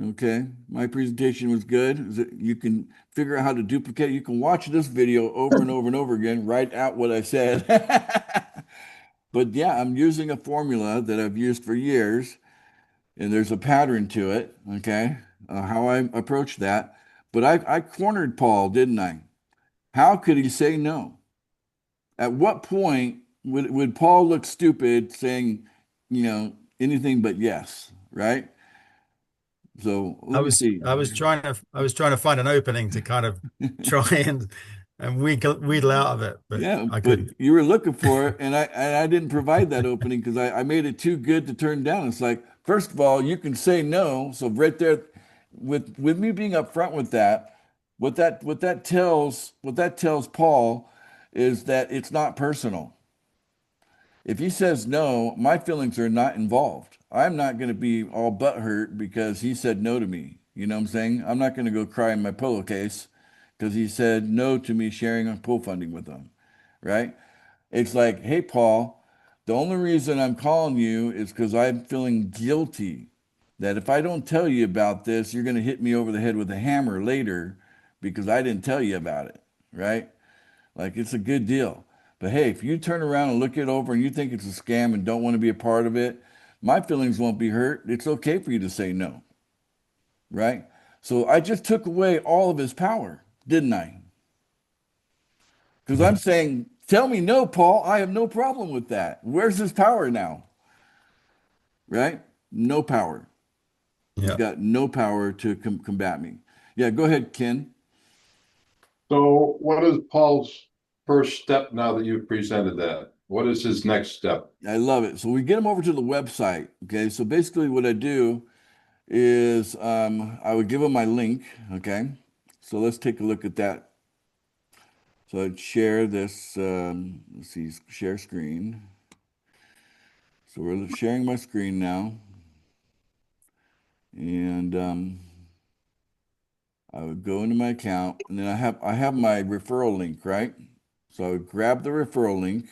Speaker 1: Okay. My presentation was good. You can figure out how to duplicate. You can watch this video over and over and over again, write out what I said. But yeah, I'm using a formula that I've used for years, and there's a pattern to it. Okay. how I approached that. But I cornered Paul, didn't I? How could he say no? At what point would Paul look stupid saying, anything but yes, right? So let me see.
Speaker 9: I was trying to find an opening to kind of try and wheedle out of it, but
Speaker 1: Yeah,
Speaker 9: I
Speaker 1: but
Speaker 9: couldn't.
Speaker 1: you were looking for it, and I didn't provide that opening because I made it too good to turn down. It's like, first of all, you can say no. So right there, with me being upfront with that, what that tells Paul is that it's not personal. If he says no, my feelings are not involved. I'm not going to be all butthurt because he said no to me. You know what I'm saying? I'm not going to go cry in my pillowcase because he said no to me sharing on pool funding with him, right? It's like, hey, Paul, the only reason I'm calling you is because I'm feeling guilty that if I don't tell you about this, you're going to hit me over the head with a hammer later because I didn't tell you about it, right? Like it's a good deal. But hey, if you turn around and look it over and you think it's a scam and don't want to be a part of it, my feelings won't be hurt. It's okay for you to say no, right? So I just took away all of his power, didn't I? Because I'm saying, tell me no, Paul. I have no problem with that. Where's his power now? Right? No power. He's
Speaker 9: Yeah.
Speaker 1: got no power to combat me. Yeah, go ahead, Ken.
Speaker 6: So what is Paul's first step now that you've presented that? What is his next step?
Speaker 1: I love it. So we get him over to the website. Okay. So basically, what I do is I would give him my link. Okay. So let's take a look at that. So I'd share this. Let's see, share screen. So we're sharing my screen now. And I would go into my account, and then I have my referral link, right? So I would grab the referral link.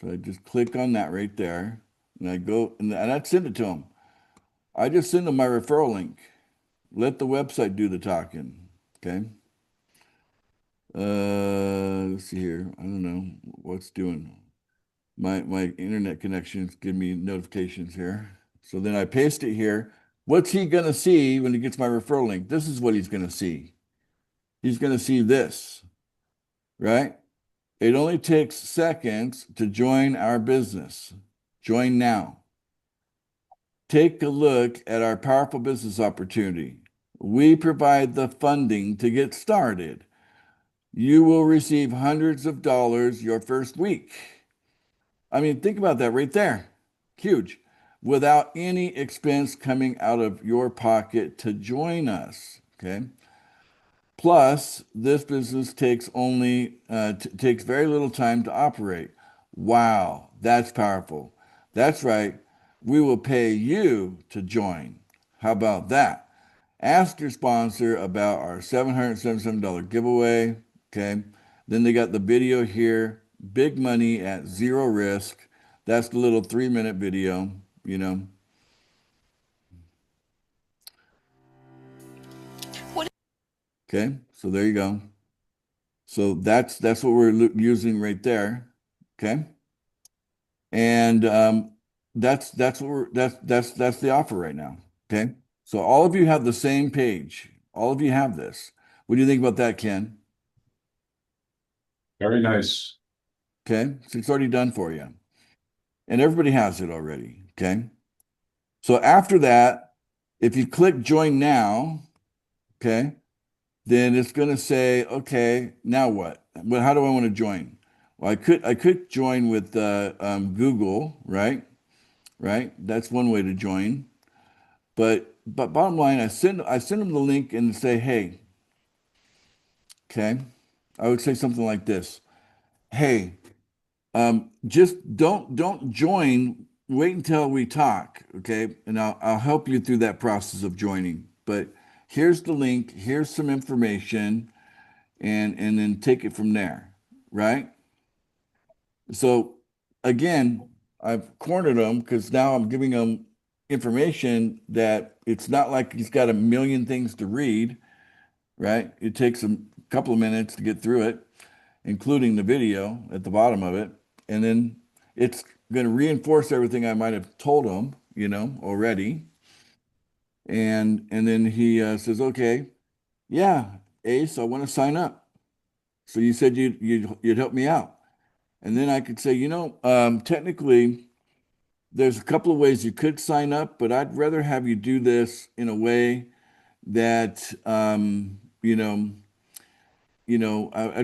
Speaker 1: So I just click on that right there, and I go and I'd send it to them. I just send them my referral link. Let the website do the talking. Okay. Let's see here. I don't know what's doing. My internet connections give me notifications here. So then I paste it here. What's he gonna see when he gets my referral link? This is what he's gonna see. He's gonna see this, right? It only takes seconds to join our business. Join now. Take a look at our powerful business opportunity. We provide the funding to get started. You will receive hundreds of dollars your first week. I mean, think about that right there. Huge. Without any expense coming out of your pocket to join us. Okay. Plus, this business takes takes very little time to operate. Wow, that's powerful. That's right. We will pay you to join. How about that? Ask your sponsor about our $777 giveaway. Okay. Then they got the video here. Big money at zero risk. That's the little 3-minute video, you know. Okay, so there you go. So that's what we're using right there. Okay, and that's the offer right now. Okay, so all of you have the same page. All of you have this. What do you think about that, Ken?
Speaker 6: Very nice.
Speaker 1: Okay, so it's already done for you, and everybody has it already. Okay, so after that, if you click join now, okay, then it's going to say, okay, now what? Well, how do I want to join? Well, I could join with Google, right? Right? That's one way to join. But bottom line, I send them the link and say, hey, okay. I would say something like this. Hey, just don't join. Wait until we talk, okay? And I'll help you through that process of joining. But here's the link. Here's some information, and then take it from there, right? So again, I've cornered him because now I'm giving him information that it's not like he's got a million things to read, right? It takes him a couple of minutes to get through it, including the video at the bottom of it. And then it's going to reinforce everything I might have told him, already. And then he says, okay, yeah, Ace, I want to sign up. So you said you'd help me out. And then I could say, technically, there's a couple of ways you could sign up, but I'd rather have you do this in a way that, I'd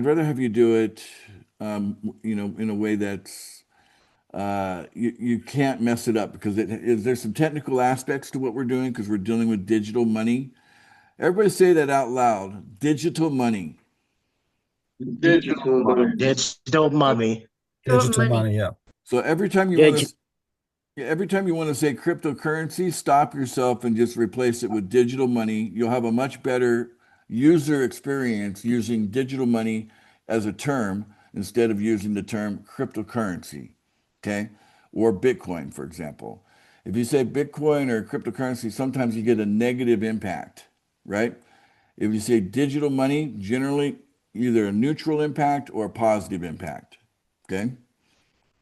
Speaker 1: rather have you do it, in a way that's, you can't mess it up because there's some technical aspects to what we're doing because we're dealing with digital money. Everybody say that out loud. Digital money.
Speaker 6: Digital money.
Speaker 2: Digital money.
Speaker 9: Digital money, yeah.
Speaker 1: So every time you want to every time you want to say cryptocurrency, stop yourself and just replace it with digital money. You'll have a much better user experience using digital money as a term instead of using the term cryptocurrency, okay? Or Bitcoin, for example. If you say Bitcoin or cryptocurrency, sometimes you get a negative impact, right? If you say digital money, generally either a neutral impact or a positive impact, okay?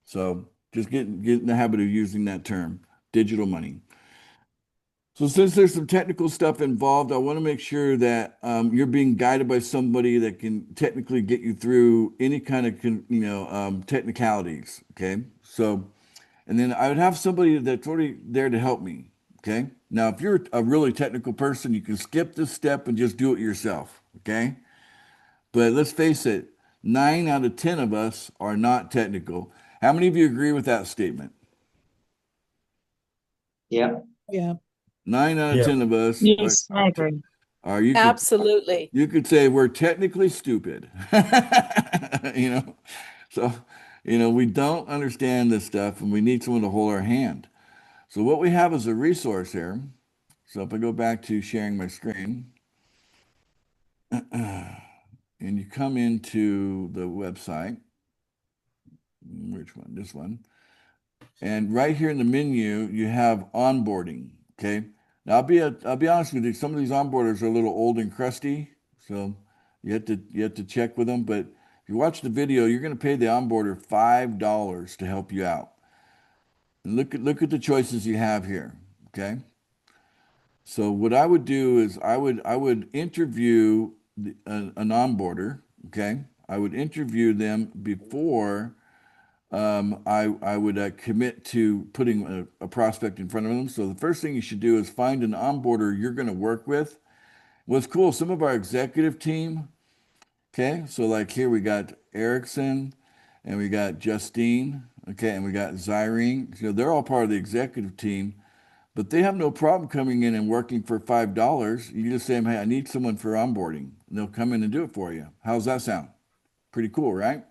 Speaker 1: So just get in the habit of using that term, digital money. So since there's some technical stuff involved, I want to make sure that you're being guided by somebody that can technically get you through any kind of technicalities. Okay. So, and then I would have somebody that's already there to help me. Okay. Now, if you're a really technical person, you can skip this step and just do it yourself. Okay. But let's face it, 9 out of 10 of us are not technical. How many of you agree with that statement?
Speaker 4: Yeah.
Speaker 1: 9 out of
Speaker 9: Yeah.
Speaker 1: 10 of us
Speaker 7: Yes, I agree.
Speaker 1: are you
Speaker 3: Absolutely.
Speaker 1: you could say we're technically stupid. You know, so we don't understand this stuff and we need someone to hold our hand. So what we have is a resource here. So if I go back to sharing my screen and you come into the website, which one? This one. And right here in the menu, you have onboarding. Okay. Now I'll be honest with you. Some of these onboarders are a little old and crusty, so you have to check with them. But if you watch the video, you're going to pay the onboarder $5 to help you out. And look at the choices you have here. Okay. So what I would do is I would interview an onboarder. Okay. I would interview them before I would commit to putting a prospect in front of them. So the first thing you should do is find an onboarder you're going to work with. What's cool, some of our executive team, okay, so like here we got Erickson and we got Justine, okay, and we got Zyrene. They're all part of the executive team, but they have no problem coming in and working for $5. You just say, hey, I need someone for onboarding, and they'll come in and do it for you. How's that sound? Pretty cool, right?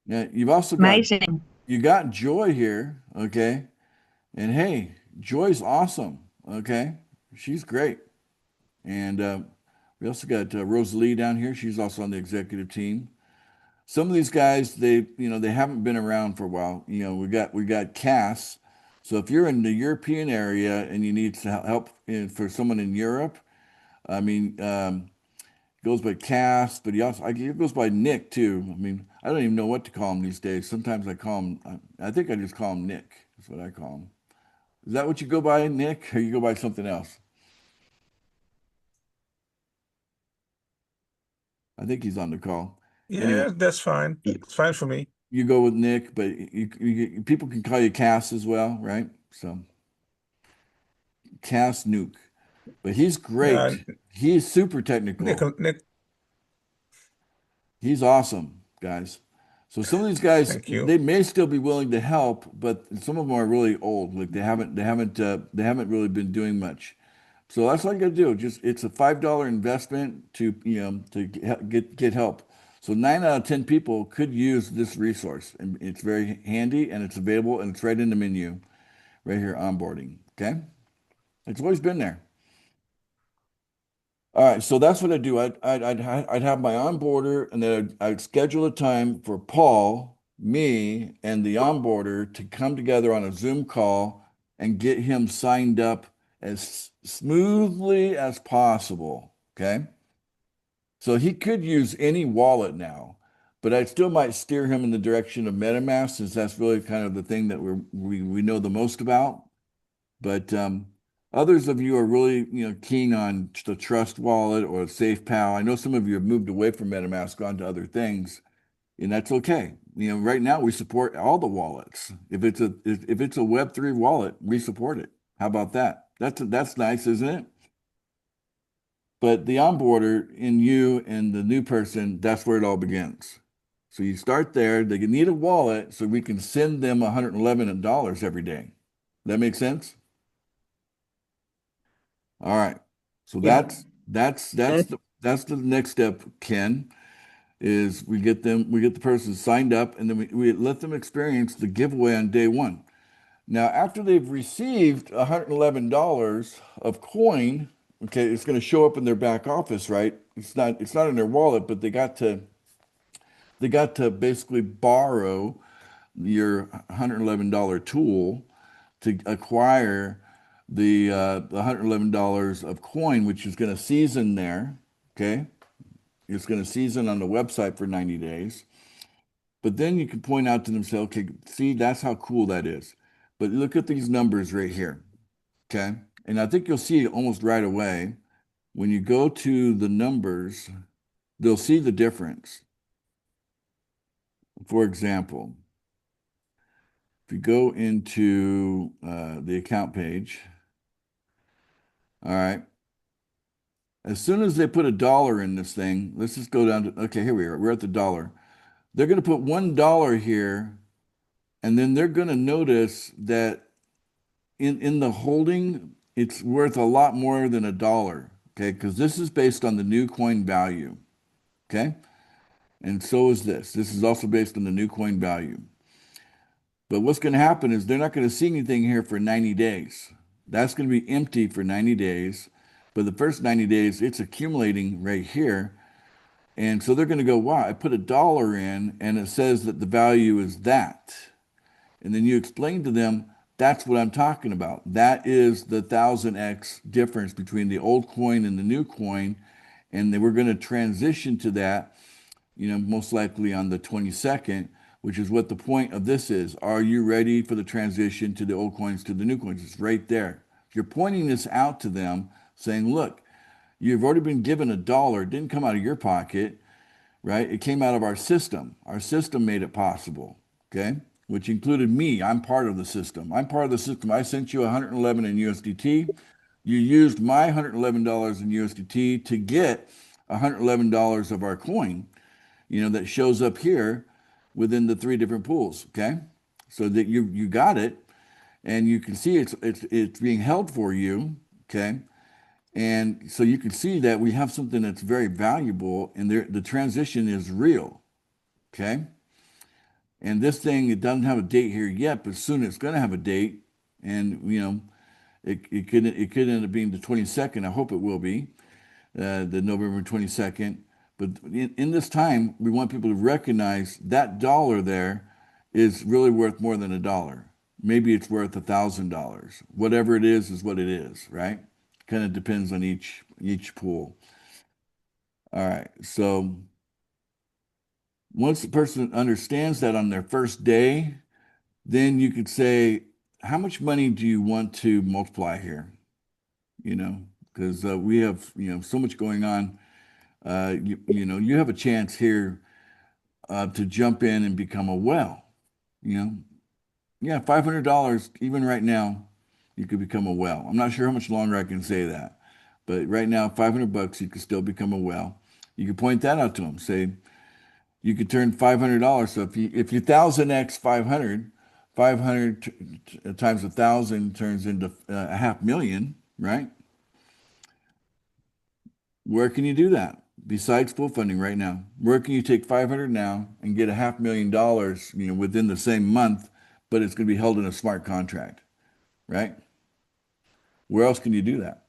Speaker 1: Now, you've also got
Speaker 7: Amazing.
Speaker 1: you got Joy here, okay? And hey, Joy's awesome, okay? She's great. And we also got Rosalie down here. She's also on the executive team. Some of these guys, they haven't been around for a while. We got Cass. So if you're in the European area and you need help for someone in Europe, I mean, goes by Cass, but he goes by Nick too. I mean, I don't even know what to call him these days. Sometimes I call him, I think I just call him Nick. That's what I call him. Is that what you go by, Nick, or you go by something else? I think he's on the call.
Speaker 5: Yeah,
Speaker 1: Anyway.
Speaker 5: that's fine. It's fine for me.
Speaker 1: You go with Nick, but people can call you Cass as well, right? So Cass Nuke, but he's great.
Speaker 5: Yeah,
Speaker 1: He's super technical.
Speaker 5: Nick,
Speaker 1: He's awesome, guys. So some of these guys,
Speaker 5: Thank you.
Speaker 1: they may still be willing to help, but some of them are really old. Like they haven't really been doing much. So that's all you got to do. It's a $5 investment to get help. So 9 out of 10 people could use this resource, and it's very handy and it's available and it's right in the menu, right here, onboarding. Okay, it's always been there. All right, so that's what I do. I'd have my onboarder, and then I'd schedule a time for Paul, me, and the onboarder to come together on a Zoom call and get him signed up as smoothly as possible. Okay, so he could use any wallet now, but I still might steer him in the direction of MetaMask since that's really kind of the thing that we know the most about. But Others of you are really, keen on the Trust Wallet or SafePal. I know some of you have moved away from MetaMask onto other things, and that's okay. Right now we support all the wallets. If it's a Web3 wallet, we support it. How about that? That's nice, isn't it? But the onboarder in you and the new person, that's where it all begins. So you start there. They need a wallet so we can send them $111 every day. That make sense? All right. So
Speaker 4: Yeah.
Speaker 1: that's the next step, Ken, is we get the person signed up, and then we let them experience the giveaway on day one. Now, after they've received $111 of coin, okay, it's going to show up in their back office, right? It's not in their wallet, but they got to basically borrow your $111 tool to acquire the $111 of coin, which is going to season there. Okay, it's going to season on the website for 90 days. But then you can point out to them, say, okay, see, that's how cool that is. But look at these numbers right here. Okay, and I think you'll see almost right away when you go to the numbers, they'll see the difference. For example, if you go into the account page, all right, as soon as they put $1 in this thing, let's just go down to, okay, here we are. We're at the dollar. They're going to put $1 here, and then they're going to notice that in the holding, it's worth a lot more than $1, okay, because this is based on the new coin value, okay? And so is this. This is also based on the new coin value. But what's going to happen is they're not going to see anything here for 90 days. That's going to be empty for 90 days. But the first 90 days, it's accumulating right here. And so they're going to go, wow, I put $1 in, and it says that the value is that. And then you explain to them, that's what I'm talking about. That is the 1000x difference between the old coin and the new coin. And then we're going to transition to that, most likely on the 22nd, which is what the point of this is. Are you ready for the transition to the old coins to the new coins? It's right there. You're pointing this out to them, saying, look, you've already been given $1. It didn't come out of your pocket, right? It came out of our system. Our system made it possible, okay? Which included me. I'm part of the system. I'm part of the system. I sent you 111 in USDT. You used my $111 in USDT to get $111 of our coin, that shows up here within the 3 different pools, okay? So that you got it, and you can see it's being held for you, okay? And so you can see that we have something that's very valuable, and the transition is real, okay? And this thing, it doesn't have a date here yet, but soon it's going to have a date, and it could end up being the 22nd. I hope it will be the November 22nd. But in this time, we want people to recognize that $1 there is really worth more than $1. Maybe it's worth $1,000. Whatever it is what it is, right? Kind of depends on each pool. All right. So once the person understands that on their first day, then you could say, how much money do you want to multiply here? Because we have, so much going on. You have a chance here to jump in and become a whale. Yeah, $500, even right now, you could become a whale. I'm not sure how much longer I can say that, but right now, $500, you could still become a whale. You could point that out to them. Say, you could turn $500. So if you 1000x 500, 500 times 1,000 turns into $500,000, right? Where can you do that? Besides full funding right now, where can you take 500 now and get $500,000, within the same month, but it's going to be held in a smart contract, right? Where else can you do that?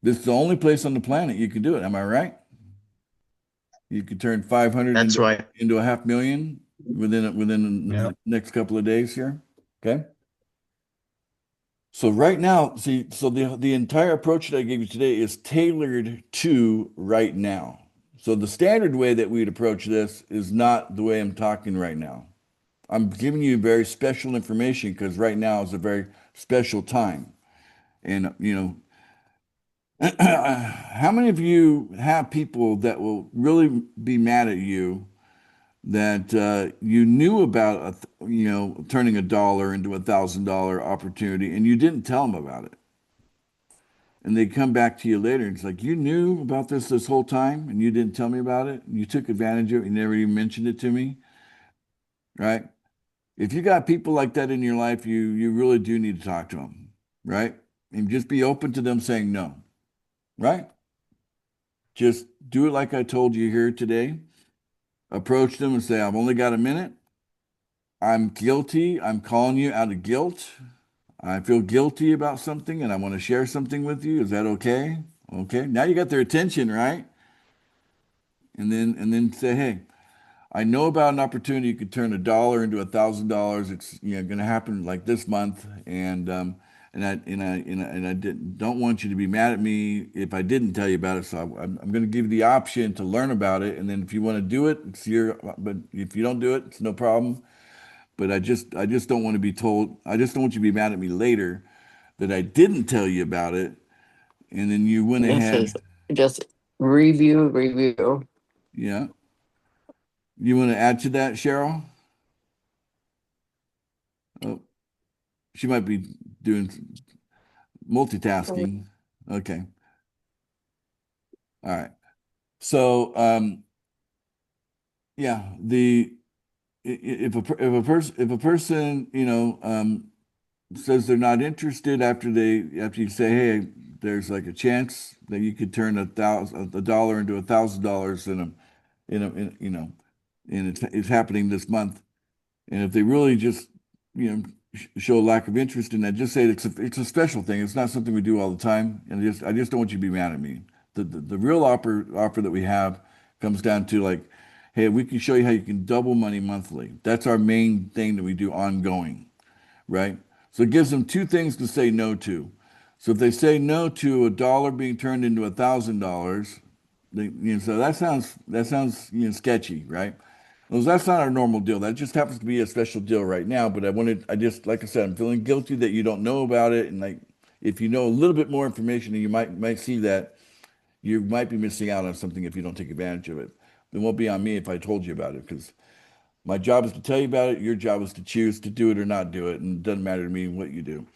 Speaker 1: This is the only place on the planet you can do it. Am I right? You could turn 500
Speaker 2: That's right.
Speaker 1: into $500,000 within
Speaker 9: Yeah.
Speaker 1: the next couple of days here. Okay. So right now, see, so the entire approach that I gave you today is tailored to right now. So the standard way that we'd approach this is not the way I'm talking right now. I'm giving you very special information because right now is a very special time. And, how many of you have people that will really be mad at you that you knew about, turning $1 into $1,000 opportunity and you didn't tell them about it? And they come back to you later and it's like, you knew about this whole time and you didn't tell me about it. You took advantage of it. You never even mentioned it to me, right? If you got people like that in your life, you really do need to talk to them, right? And just be open to them saying no, right? Just do it like I told you here today. Approach them and say, I've only got a minute. I'm guilty. I'm calling you out of guilt. I feel guilty about something and I want to share something with you. Is that okay? Okay. Now you got their attention, right? And then say, hey, I know about an opportunity you could turn $1 into $1,000. It's going to happen like this month, and I don't want you to be mad at me if I didn't tell you about it. So I'm going to give you the option to learn about it, and then if you want to do it, it's your. But if you don't do it, it's no problem. But I just don't want to be told. I just don't want you to be mad at me later that I didn't tell you about it, and then you went ahead.
Speaker 10: Just review.
Speaker 1: Yeah. You want to add to that, Cheryl? Oh, she might be doing multitasking. Okay. All right. So, yeah, if a person, says they're not interested after you say, hey, there's like a chance that you could turn $1 into $1,000 and it's happening this month. And if they really just, show a lack of interest in that, just say it's a special thing. It's not something we do all the time. And I just don't want you to be mad at me. The real offer that we have comes down to like, hey, we can show you how you can double money monthly. That's our main thing that we do ongoing, right? So it gives them two things to say no to. So if they say no to $1 being turned into $1,000, so that sounds sketchy, right? Well, that's not our normal deal. That just happens to be a special deal right now. But like I said, I'm feeling guilty that you don't know about it. And like, if you know a little bit more information, and you might see that you might be missing out on something if you don't take advantage of it. It won't be on me if I told you about it, because my job is to tell you about it. Your job is to choose to do it or not do it. And it doesn't matter to me what you do.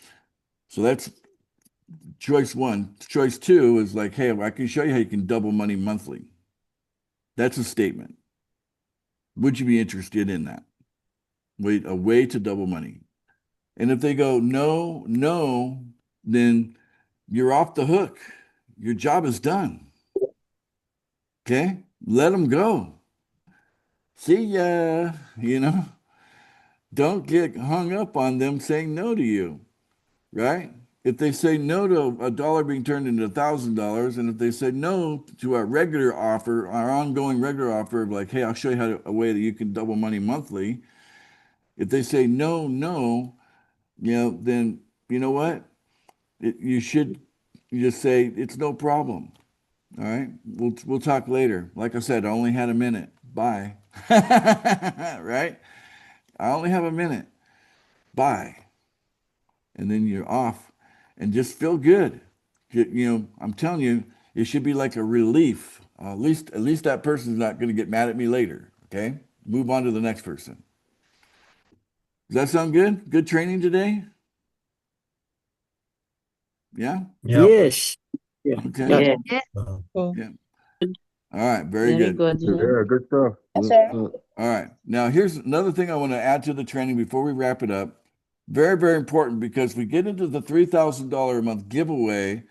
Speaker 1: So that's choice one. Choice two is like, hey, I can show you how you can double money monthly. That's a statement. Would you be interested in that? A way to double money. And if they go, no, then you're off the hook. Your job is done. Okay? Let them go. See ya, Don't get hung up on them saying no to you, right? If they say no to $1 being turned into $1,000, and if they say no to our regular offer, our ongoing regular offer of like, hey, I'll show you a way that you can double money monthly. If they say no, then you know what? You just say it's no problem. All right, we'll talk later. Like I said, I only had a minute. Bye. Right? I only have a minute. Bye. And then you're off, and just feel good. I'm telling you, it should be like a relief. At least that person's not going to get mad at me later. Okay, move on to the next person. Does that sound good? Good training today? Yeah?
Speaker 9: Yeah.
Speaker 10: Yes.
Speaker 1: Okay.
Speaker 10: Yeah.
Speaker 1: All right, very good.
Speaker 6: Good stuff.
Speaker 3: Yes, sir.
Speaker 1: All right. Now, here's another thing I want to add to the training before we wrap it up. Very, very important, because we get into the $3,000 a month giveaway.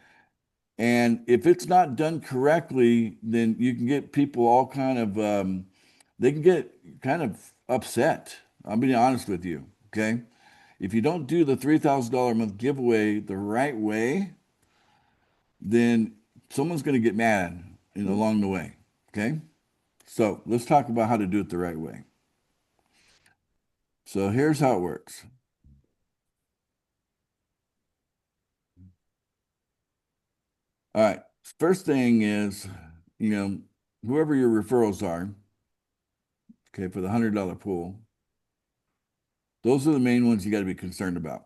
Speaker 1: And if it's not done correctly, then you can get people all kind of, they can get kind of upset. I'm being honest with you. Okay. If you don't do the $3,000 a month giveaway the right way, then someone's going to get mad along the way. Okay. So let's talk about how to do it the right way. So here's how it works. All right. First thing is, whoever your referrals are, okay, for the $100 pool, those are the main ones you got to be concerned about.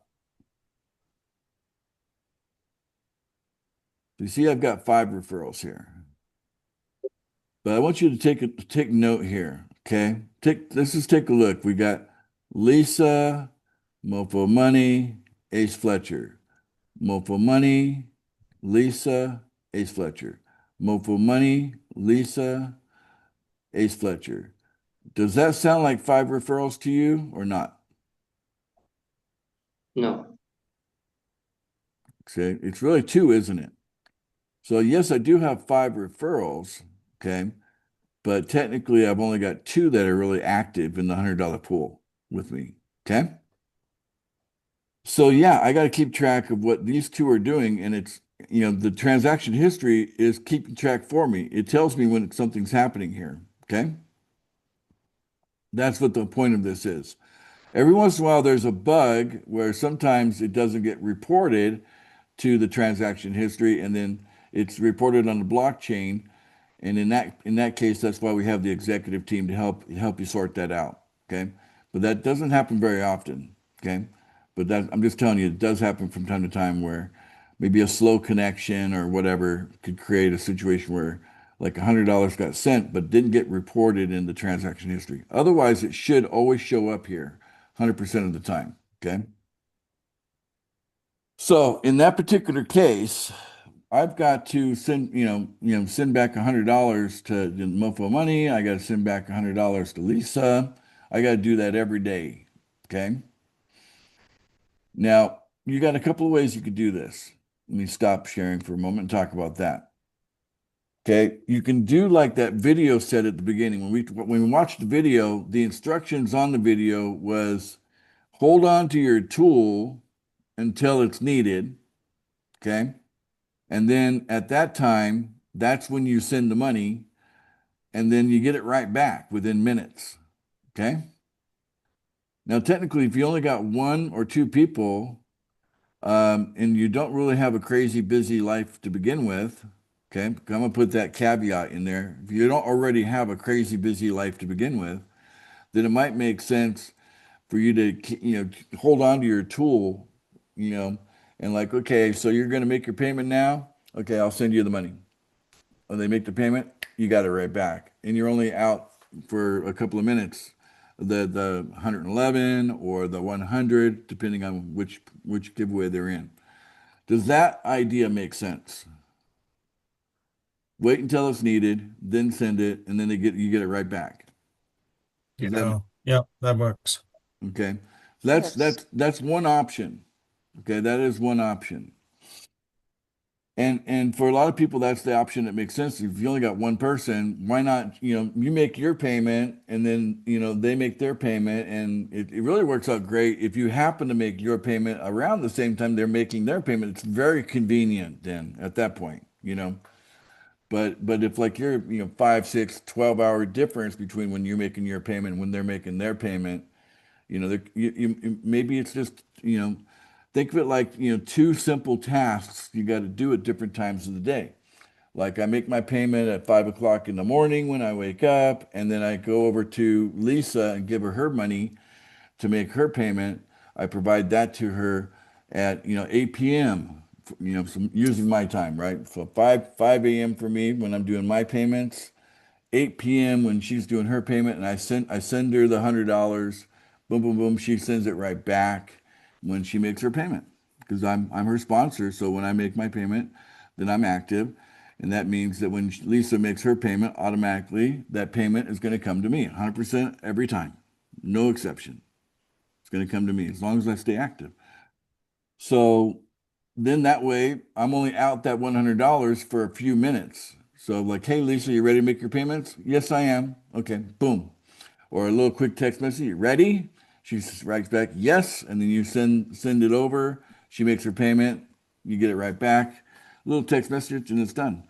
Speaker 1: You see, I've got 5 referrals here. But I want you to take note here, okay? Let's just take a look. We got Lisa, Mofo Money, Ace Fletcher. Mofo Money, Lisa, Ace Fletcher. Mofo Money, Lisa, Ace Fletcher. Does that sound like 5 referrals to you or not?
Speaker 10: No.
Speaker 1: Okay, it's really 2, isn't it? So yes, I do have 5 referrals, okay? But technically I've only got 2 that are really active in the $100 pool with me, okay? So yeah, I got to keep track of what these 2 are doing, and it's, you know, the transaction history is keeping track for me. It tells me when something's happening here, okay? That's what the point of this is. Every once in a while, there's a bug where sometimes it doesn't get reported to the transaction history, and then it's reported on the blockchain. And in that case, that's why we have the executive team to help you sort that out. Okay, but that doesn't happen very often. Okay, but that I'm just telling you, it does happen from time to time where maybe a slow connection or whatever could create a situation where like $100 got sent but didn't get reported in the transaction history. Otherwise, it should always show up here 100% of the time. Okay. So in that particular case, I've got to send, send back $100 to Mofo Money. I got to send back $100 to Lisa. I got to do that every day. Okay. Now you got a couple of ways you could do this. Let me stop sharing for a moment and talk about that. Okay. You can do like that video said at the beginning. When we watched the video, the instructions on the video was hold on to your tool until it's needed. Okay. And then at that time, that's when you send the money, and then you get it right back within minutes. Okay. Now, technically, if you only got 1 or 2 people, and you don't really have a crazy busy life to begin with, okay, I'm going to put that caveat in there. If you don't already have a crazy busy life to begin with, then it might make sense for you to, hold on to your tool, and like, okay, so you're going to make your payment now? Okay, I'll send you the money. When they make the payment, you got it right back. And you're only out for a couple of minutes. The 111 or the 100, depending on which giveaway they're in. Does that idea make sense? Wait until it's needed, then send it, and then you get it right back.
Speaker 9: Yeah, that works.
Speaker 1: Okay.
Speaker 3: Yes.
Speaker 1: That's one option. Okay, that is one option. And for a lot of people, that's the option that makes sense. If you only got 1 person, why not, you make your payment and then, they make their payment, and it really works out great. If you happen to make your payment around the same time they're making their payment, it's very convenient then at that point, But if like you're, 5, 6, 12-hour difference between when you're making your payment and when they're making their payment, maybe it's just, think of it like, 2 simple tasks you got to do at different times of the day. Like I make my payment at 5 o'clock in the morning when I wake up, and then I go over to Lisa and give her money to make her payment. I provide that to her at, 8 p.m., using my time, right? So 5 a.m. for me when I'm doing my payments, 8 p.m. when she's doing her payment, and I send her the $100. Boom, boom, boom. She sends it right back when she makes her payment, because I'm her sponsor. So when I make my payment, then I'm active, and that means that when Lisa makes her payment, automatically that payment is going to come to me 100% every time, no exception. It's going to come to me as long as I stay active. So then that way I'm only out that $100 for a few minutes. So like, hey, Lisa, you ready to make your payments? Yes, I am. Okay, boom. Or a little quick text message, you ready? She writes back, yes, and then you send it over. She makes her payment, you get it right back. A little text message, and it's done.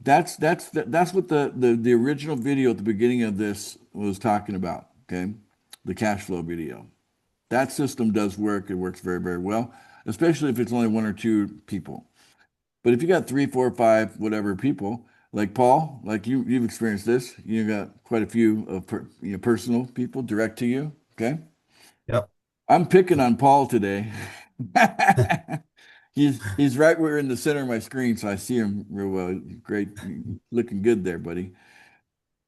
Speaker 1: That's what the original video at the beginning of this was talking about. Okay, the cash flow video. That system does work. It works very, very well, especially if it's only 1 or 2 people. But if you got 3, 4, 5, whatever people, like Paul, like you've experienced this, you got quite a few of personal people direct to you. Okay.
Speaker 9: Yep.
Speaker 1: I'm picking on Paul today. He's right where in the center of my screen, so I see him real well. Great, looking good there, buddy.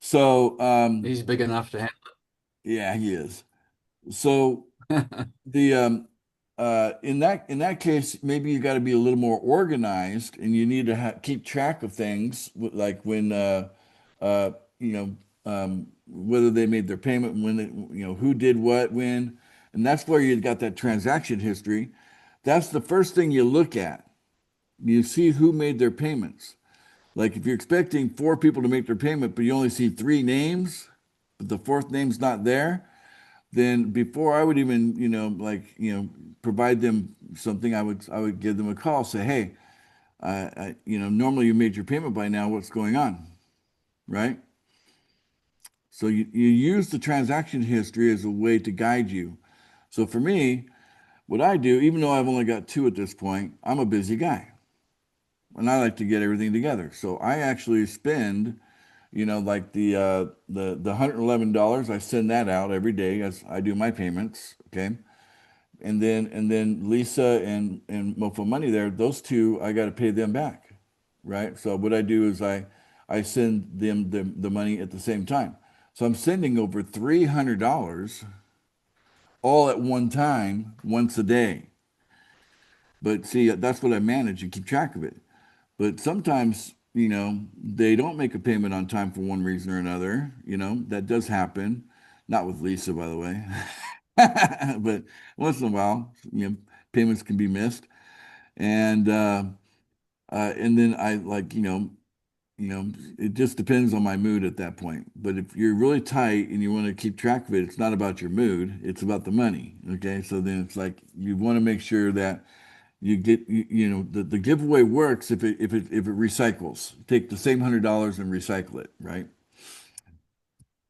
Speaker 1: So
Speaker 10: He's big enough to
Speaker 1: yeah, he is. So
Speaker 10: handle.
Speaker 1: the in that case, maybe you got to be a little more organized, and you need to keep track of things like when uh you know whether they made their payment, when who did what when, and that's where you got that transaction history. That's the first thing you look at. You see who made their payments. Like if you're expecting four people to make their payment, but you only see three names, but the fourth name's not there, then before I would even, provide them something, I would give them a call, say, hey, normally you made your payment by now. What's going on? Right? So you use the transaction history as a way to guide you. So for me, what I do, even though I've only got two at this point, I'm a busy guy. And I like to get everything together. So I actually spend, like the $111, I send that out every day as I do my payments. Okay. And then Lisa and Mofo Money there, those two, I got to pay them back. Right. So what I do is I send them the money at the same time. So I'm sending over $300 all at one time, once a day. But see, that's what I manage and keep track of it. But sometimes, they don't make a payment on time for one reason or another. That does happen. Not with Lisa, by the way. But once in a while, payments can be missed. And then I like, it just depends on my mood at that point. But if you're really tight and you want to keep track of it, it's not about your mood, it's about the money. Okay. So then it's like you want to make sure that you get the giveaway works if it recycles. Take the same $100 and recycle it, right?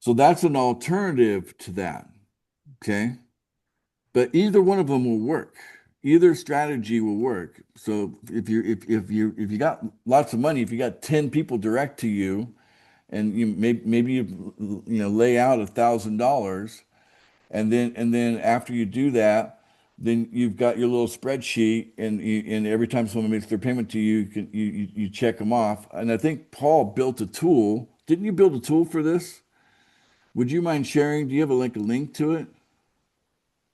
Speaker 1: So that's an alternative to that. Okay. But either one of them will work. Either strategy will work. So if you got lots of money, if you got 10 people direct to you, and maybe you lay out $1,000, and then after you do that, then you've got your little spreadsheet, and every time someone makes their payment to you, you check them off. And I think Paul built a tool. Didn't you build a tool for this? Would you mind sharing? Do you have a link to it?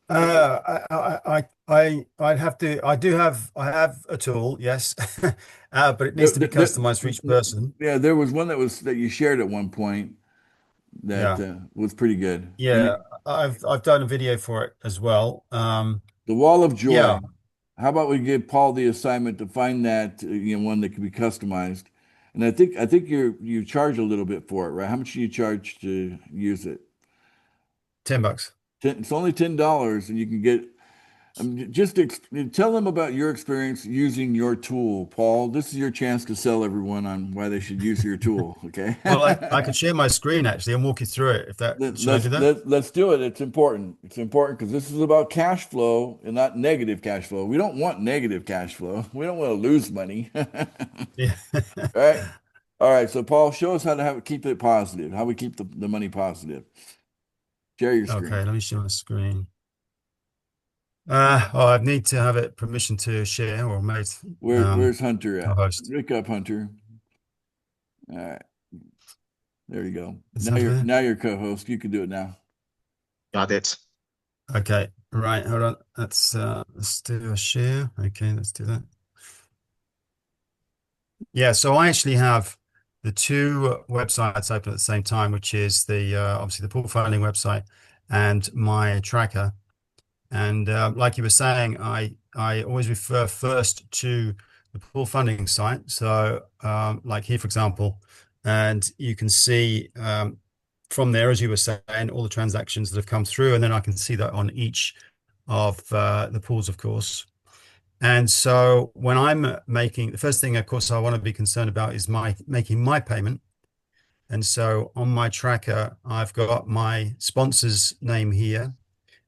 Speaker 9: I'd have to. I have a tool, yes, but it needs to be customized for each person.
Speaker 1: Yeah, there was one that you shared at one point that was pretty good.
Speaker 9: Yeah, I've done a video for it as well.
Speaker 1: The Wall of Joy.
Speaker 9: Yeah.
Speaker 1: How about we give Paul the assignment to find that one that can be customized? And I think you charge a little bit for it, right? How much do you charge to use it?
Speaker 9: $10.
Speaker 1: It's only $10, and you can get. Just tell them about your experience using your tool, Paul. This is your chance to sell everyone on why they should use your tool. Okay.
Speaker 9: Well, I could share my screen actually and walk you through it if that. Should I do that?
Speaker 1: Let's do it. It's important. It's important because this is about cash flow and not negative cash flow. We don't want negative cash flow. We don't want to lose money.
Speaker 9: Yeah.
Speaker 1: All right. So Paul, show us how to keep it positive. How we keep the money positive. Share your screen.
Speaker 9: Okay, let me share my screen. I need to have it permission to share or made.
Speaker 1: Where's Hunter at?
Speaker 9: Co-host.
Speaker 1: Look up Hunter. All right. There you go.
Speaker 9: Is
Speaker 1: Now
Speaker 9: that
Speaker 1: you're co-host. You can do it now.
Speaker 2: Got it.
Speaker 9: Okay, right, hold on. Let's do a share. Okay, let's do that. Yeah, so I actually have the two websites open at the same time, which is the obviously the pool funding website and my tracker. And like you were saying, I always refer first to the pool funding site. So like here, for example, and you can see from there, as you were saying, all the transactions that have come through, and then I can see that on each of the pools, of course. And so when I'm making, the first thing, of course, I want to be concerned about is making my payment. And so on my tracker, I've got my sponsor's name here,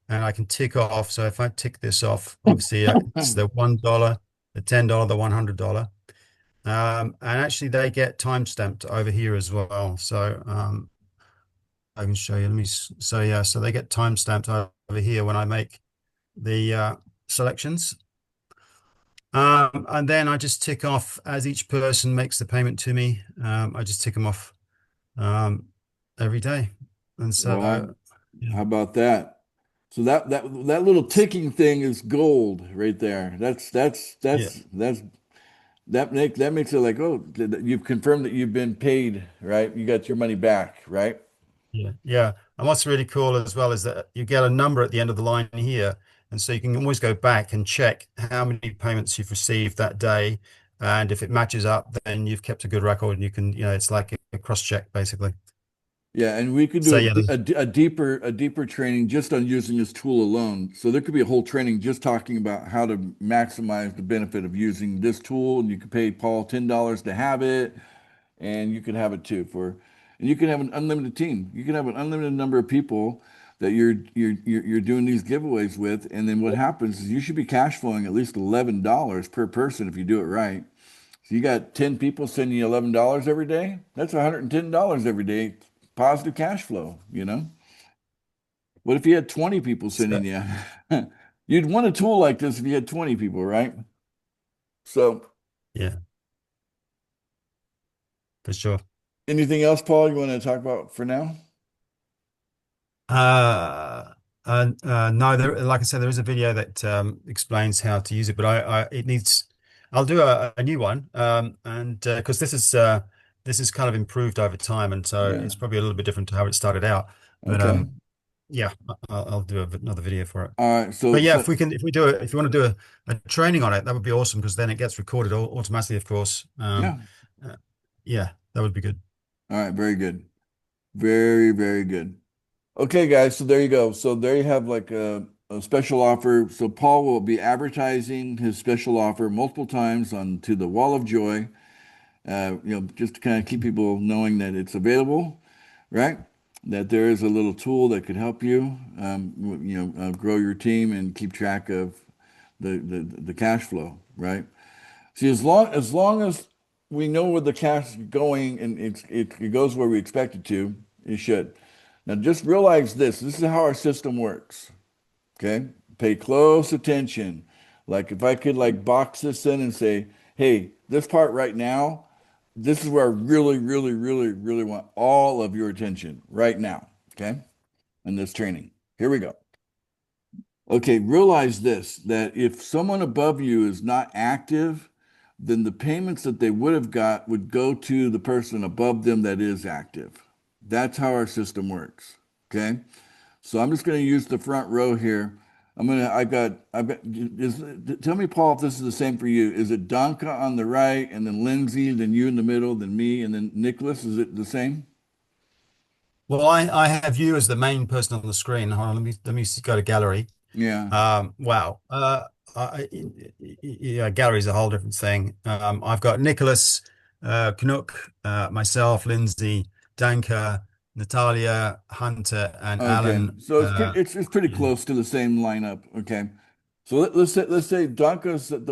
Speaker 9: and I can tick off. So if I tick this off, obviously it's the $1, the $10, the $100. And actually they get time-stamped over here as well. So I can show you. So they get time-stamped over here when I make the selections. And then I just tick off as each person makes the payment to me. I just tick them off every day. And so,
Speaker 1: Well,
Speaker 9: yeah.
Speaker 1: how about that? So that little ticking thing is gold right there. That makes it like, oh, you've confirmed that you've been paid, right? You got your money back, right?
Speaker 9: Yeah, yeah. And what's really cool as well is that you get a number at the end of the line here. And so you can always go back and check how many payments you've received that day. And if it matches up, then you've kept a good record and you can, it's like a cross check basically.
Speaker 1: Yeah, and we could do
Speaker 9: So yeah,
Speaker 1: a deeper training just on using this tool alone. So there could be a whole training just talking about how to maximize the benefit of using this tool, and you could pay Paul $10 to have it, and you can have it too and you can have an unlimited team. You can have an unlimited number of people that you're doing these giveaways with, and then what happens is you should be cash flowing at least $11 per person if you do it right. So you got 10 people sending you $11 every day. That's $110 every day, positive cash flow, What if you had 20 people sending you? You'd want a tool like this if you had 20 people, right? So,
Speaker 9: yeah, for sure.
Speaker 1: anything else, Paul, you want to talk about for now?
Speaker 9: No, like I said, there is a video that explains how to use it, but I'll do a new one, and because this is kind of improved over time, and so
Speaker 1: Yeah.
Speaker 9: it's probably a little bit different to how it started out. But
Speaker 1: Okay.
Speaker 9: yeah, I'll do another video for it.
Speaker 1: All right.
Speaker 9: But yeah, if you want to do a training on it, that would be awesome because then it gets recorded automatically, of course.
Speaker 1: Yeah.
Speaker 9: Yeah, that would be good.
Speaker 1: All right. Very good. Very, very good. Okay, guys. So there you go. So there you have like a special offer. So Paul will be advertising his special offer multiple times to the Wall of Joy, just to kind of keep people knowing that it's available, right? That there is a little tool that could help you, grow your team and keep track of the cash flow, right? See, as long as we know where the cash is going and it goes where we expect it to, it should. Now, just realize this. This is how our system works. Okay? Pay close attention. Like if I could like box this in and say, hey, this part right now, this is where I really, really, really, really want all of your attention right now. Okay? In this training. Here we go. Okay, realize this, that if someone above you is not active, then the payments that they would have got would go to the person above them that is active. That's how our system works. Okay. So I'm just going to use the front row here. Tell me, Paul, if this is the same for you. Is it Donka on the right and then Lindsay, then you in the middle, then me, and then Nicholas? Is it the same?
Speaker 9: Well, I have you as the main person on the screen. Hold on, let me go to gallery.
Speaker 1: Yeah.
Speaker 9: Wow. Yeah, gallery's a whole different thing. I've got Nicholas, Canuck, myself, Lindsay, Danka, Natalia, Hunter, and
Speaker 1: Okay.
Speaker 9: Alan.
Speaker 1: So it's pretty close to the same lineup. Okay. So let's say Donka's at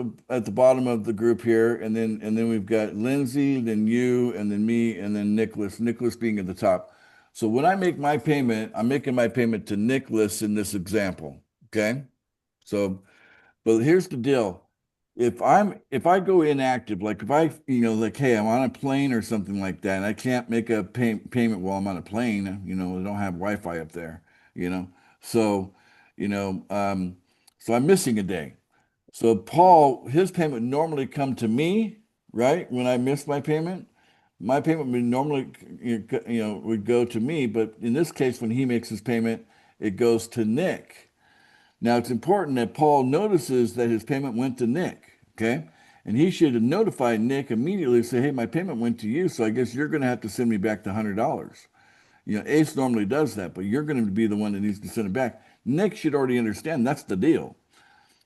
Speaker 1: the bottom of the group here, and then we've got Lindsay, then you, and then me, and then Nicholas. Nicholas being at the top. So when I make my payment, I'm making my payment to Nicholas in this example. Okay. So, but here's the deal. If I go inactive, like if I, like, hey, I'm on a plane or something like that, and I can't make a payment while I'm on a plane, I don't have Wi-Fi up there, so, so I'm missing a day. So Paul, his payment would normally come to me, right? When I miss my payment would normally, would go to me, but in this case, when he makes his payment, it goes to Nick. Now, it's important that Paul notices that his payment went to Nick, okay? And he should have notified Nick immediately, say, hey, my payment went to you, so I guess you're going to have to send me back the $100. Ace normally does that, but you're going to be the one that needs to send it back. Nick should already understand that's the deal,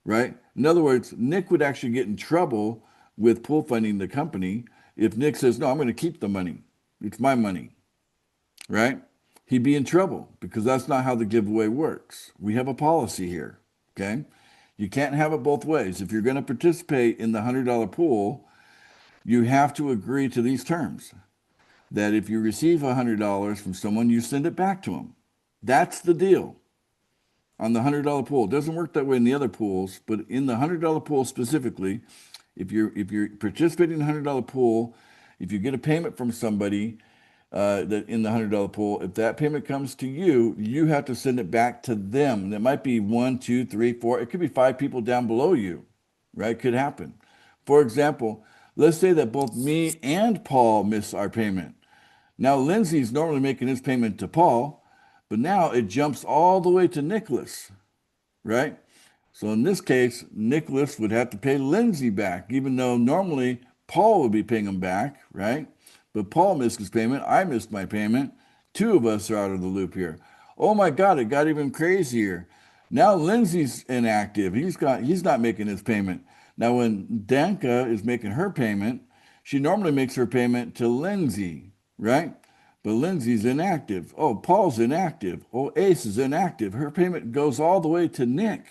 Speaker 1: right? In other words, Nick would actually get in trouble with pool funding the company if Nick says, no, I'm going to keep the money. It's my money, right? He'd be in trouble because that's not how the giveaway works. We have a policy here, okay? You can't have it both ways. If you're going to participate in the $100 pool, you have to agree to these terms. That if you receive $100 from someone, you send it back to them. That's the deal. on the $100 pool. It doesn't work that way in the other pools, but in the $100 pool specifically, if you're participating in the $100 pool, if you get a payment from somebody that in the $100 pool, if that payment comes to you, you have to send it back to them. And it might be 1, 2, 3, 4. It could be 5 people down below you, right? Could happen. For example, let's say that both me and Paul miss our payment. Now, Lindsay's normally making his payment to Paul, but now it jumps all the way to Nicholas, right? So in this case, Nicholas would have to pay Lindsay back, even though normally Paul would be paying him back, right? But Paul missed his payment. I missed my payment. 2 of us are out of the loop here. Oh my God, it got even crazier. Now Lindsay's inactive. He's not making his payment. Now when Danka is making her payment, she normally makes her payment to Lindsay, right? But Lindsay's inactive. Oh, Paul's inactive. Oh, Ace is inactive. Her payment goes all the way to Nick.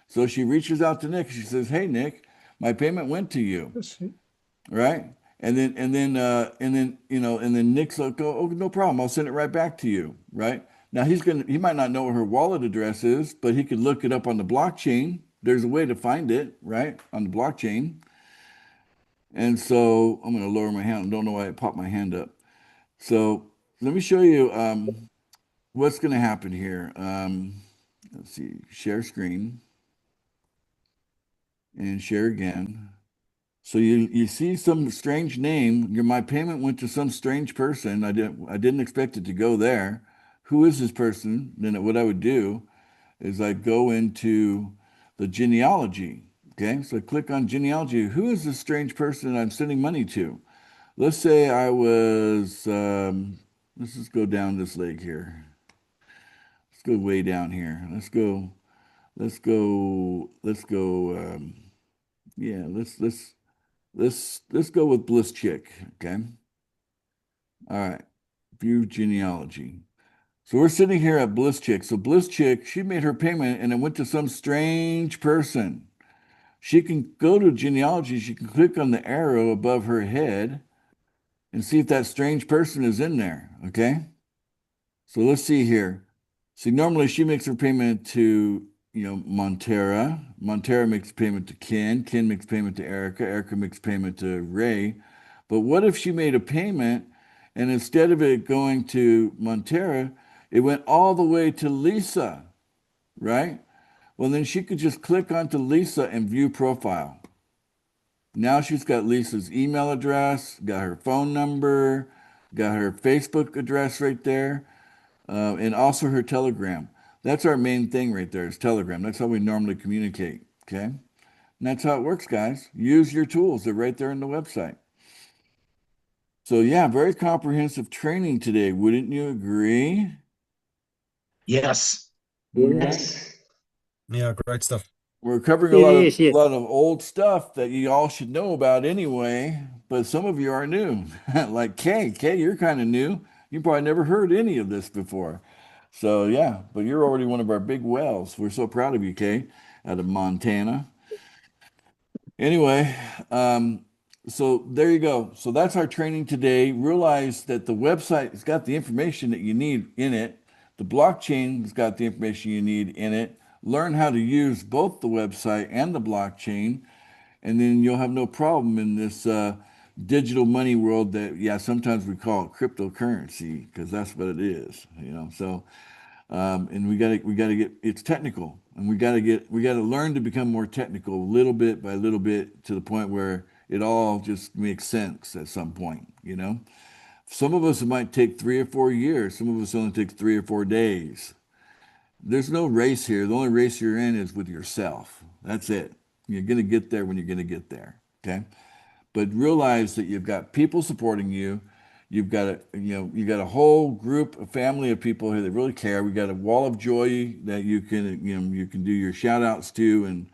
Speaker 1: So she reaches out to Nick. She says, "Hey, Nick, my payment went to you," right? And then Nick's like, "Oh, no problem. I'll send it right back to you," right? Now he might not know what her wallet address is, but he could look it up on the blockchain. There's a way to find it, right, on the blockchain. And so I'm going to lower my hand. I don't know why I popped my hand up. So let me show you what's going to happen here. Let's see, share screen and share again. So you see some strange name. My payment went to some strange person. I didn't expect it to go there. Who is this person? Then what I would do is I go into the genealogy. Okay, so I click on genealogy. Who is this strange person I'm sending money to? Let's say I was, let's just go down this leg here. Let's go way down here. Let's go, yeah, let's go with Bliss Chick, okay? All right, view genealogy. So we're sitting here at Bliss Chick. So Bliss Chick, she made her payment and it went to some strange person. She can go to genealogy, she can click on the arrow above her head and see if that strange person is in there, okay? So let's see here. See, normally she makes her payment to, Montera. Montera makes payment to Ken. Ken makes payment to Erica. Erica makes payment to Ray. But what if she made a payment and instead of it going to Montera, it went all the way to Lisa, right? Well, then she could just click onto Lisa and view profile. Now she's got Lisa's email address, got her phone number, got her Facebook address right there, and also her Telegram. That's our main thing right there is Telegram. That's how we normally communicate, okay? And that's how it works, guys. Use your tools. They're right there on the website. So yeah, very comprehensive training today. Wouldn't you agree?
Speaker 2: Yes.
Speaker 10: Yes.
Speaker 9: Yeah, great stuff.
Speaker 1: We're covering a
Speaker 10: Yes, yes.
Speaker 1: lot of old stuff that you all should know about anyway, but some of you are new. Like Kay. Kay, you're kind of new. You probably never heard any of this before. So yeah, but you're already one of our big whales. We're so proud of you, Kay, out of Montana. Anyway, so there you go. So that's our training today. Realize that the website has got the information that you need in it. The blockchain has got the information you need in it. Learn how to use both the website and the blockchain, and then you'll have no problem in this digital money world that, yeah, sometimes we call it cryptocurrency because that's what it is, So, and we gotta get it's technical, and we gotta learn to become more technical, little bit by little bit, to the point where it all just makes sense at some point, Some of us it might take 3 or 4 years. Some of us only takes 3 or 4 days. There's no race here. The only race you're in is with yourself. That's it. You're going to get there when you're going to get there. Okay. But realize that you've got people supporting you. You've got you got a whole group, a family of people here that really care. We got a wall of joy that you can do your shout outs to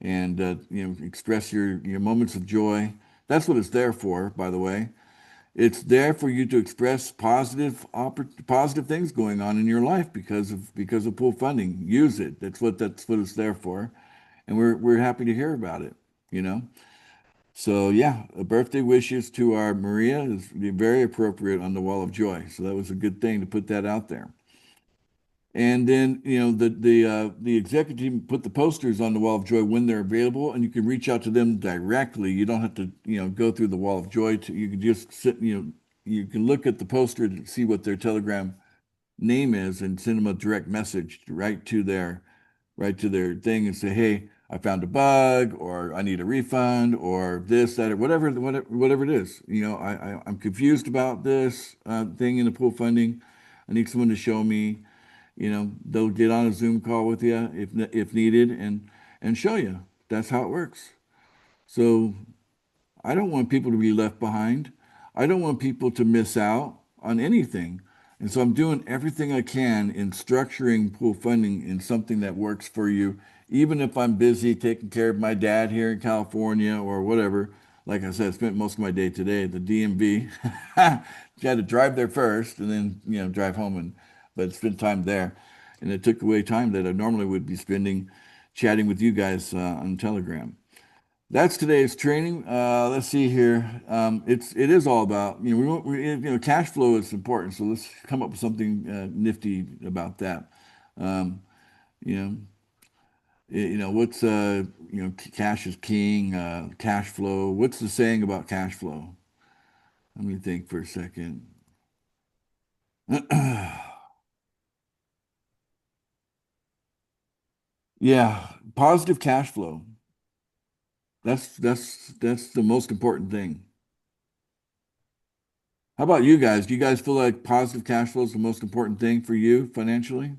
Speaker 1: and express your moments of joy. That's what it's there for, by the way. It's there for you to express positive things going on in your life because of pool funding. Use it. That's what it's there for, and we're happy to hear about it. So yeah, birthday wishes to our Maria is very appropriate on the Wall of Joy. So that was a good thing to put that out there. And then, the executive team put the posters on the Wall of Joy when they're available, and you can reach out to them directly. You don't have to, go through the Wall of Joy. You can just sit, you can look at the poster to see what their Telegram name is and send them a direct message right to their thing and say, hey, I found a bug, or I need a refund, or this, that, or whatever it is. I'm confused about this thing in the pool funding. I need someone to show me. They'll get on a Zoom call with you if needed and show you. That's how it works. So I don't want people to be left behind. I don't want people to miss out on anything. And so I'm doing everything I can in structuring pool funding in something that works for you, even if I'm busy taking care of my dad here in California or whatever. Like I said, I spent most of my day today at the DMV. Had to drive there first and then, drive home, but spend time there. And it took away time that I normally would be spending chatting with you guys on Telegram. That's today's training. Let's see here. It is all about, cash flow is important. So let's come up with something nifty about that. What's cash is king. Cash flow. What's the saying about cash flow? Let me think for a second. Yeah, positive cash flow. That's the most important thing. How about you guys? Do you guys feel like positive cash flow is the most important thing for you financially?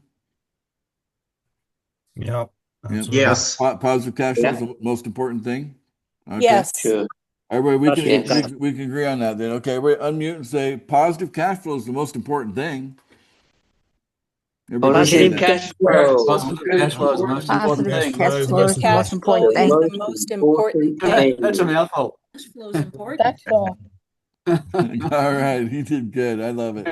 Speaker 9: Yep. absolutely.
Speaker 2: Yes.
Speaker 1: Positive cash flow is the most important thing? Okay.
Speaker 3: Yes.
Speaker 10: Sure.
Speaker 1: Everybody,
Speaker 10: Yes.
Speaker 1: we can agree on that then. Okay, everybody unmute and say positive cash flow is the most important thing. Everybody say
Speaker 10: Positive
Speaker 1: that.
Speaker 10: cash flow.
Speaker 4: Positive cash flow is the most important
Speaker 3: Positive
Speaker 4: thing.
Speaker 3: cash flow is the most important thing.
Speaker 10: Most
Speaker 3: The most important thing.
Speaker 4: That's a mouthful.
Speaker 8: Cash flow is important.
Speaker 1: All right, he did good. I love it.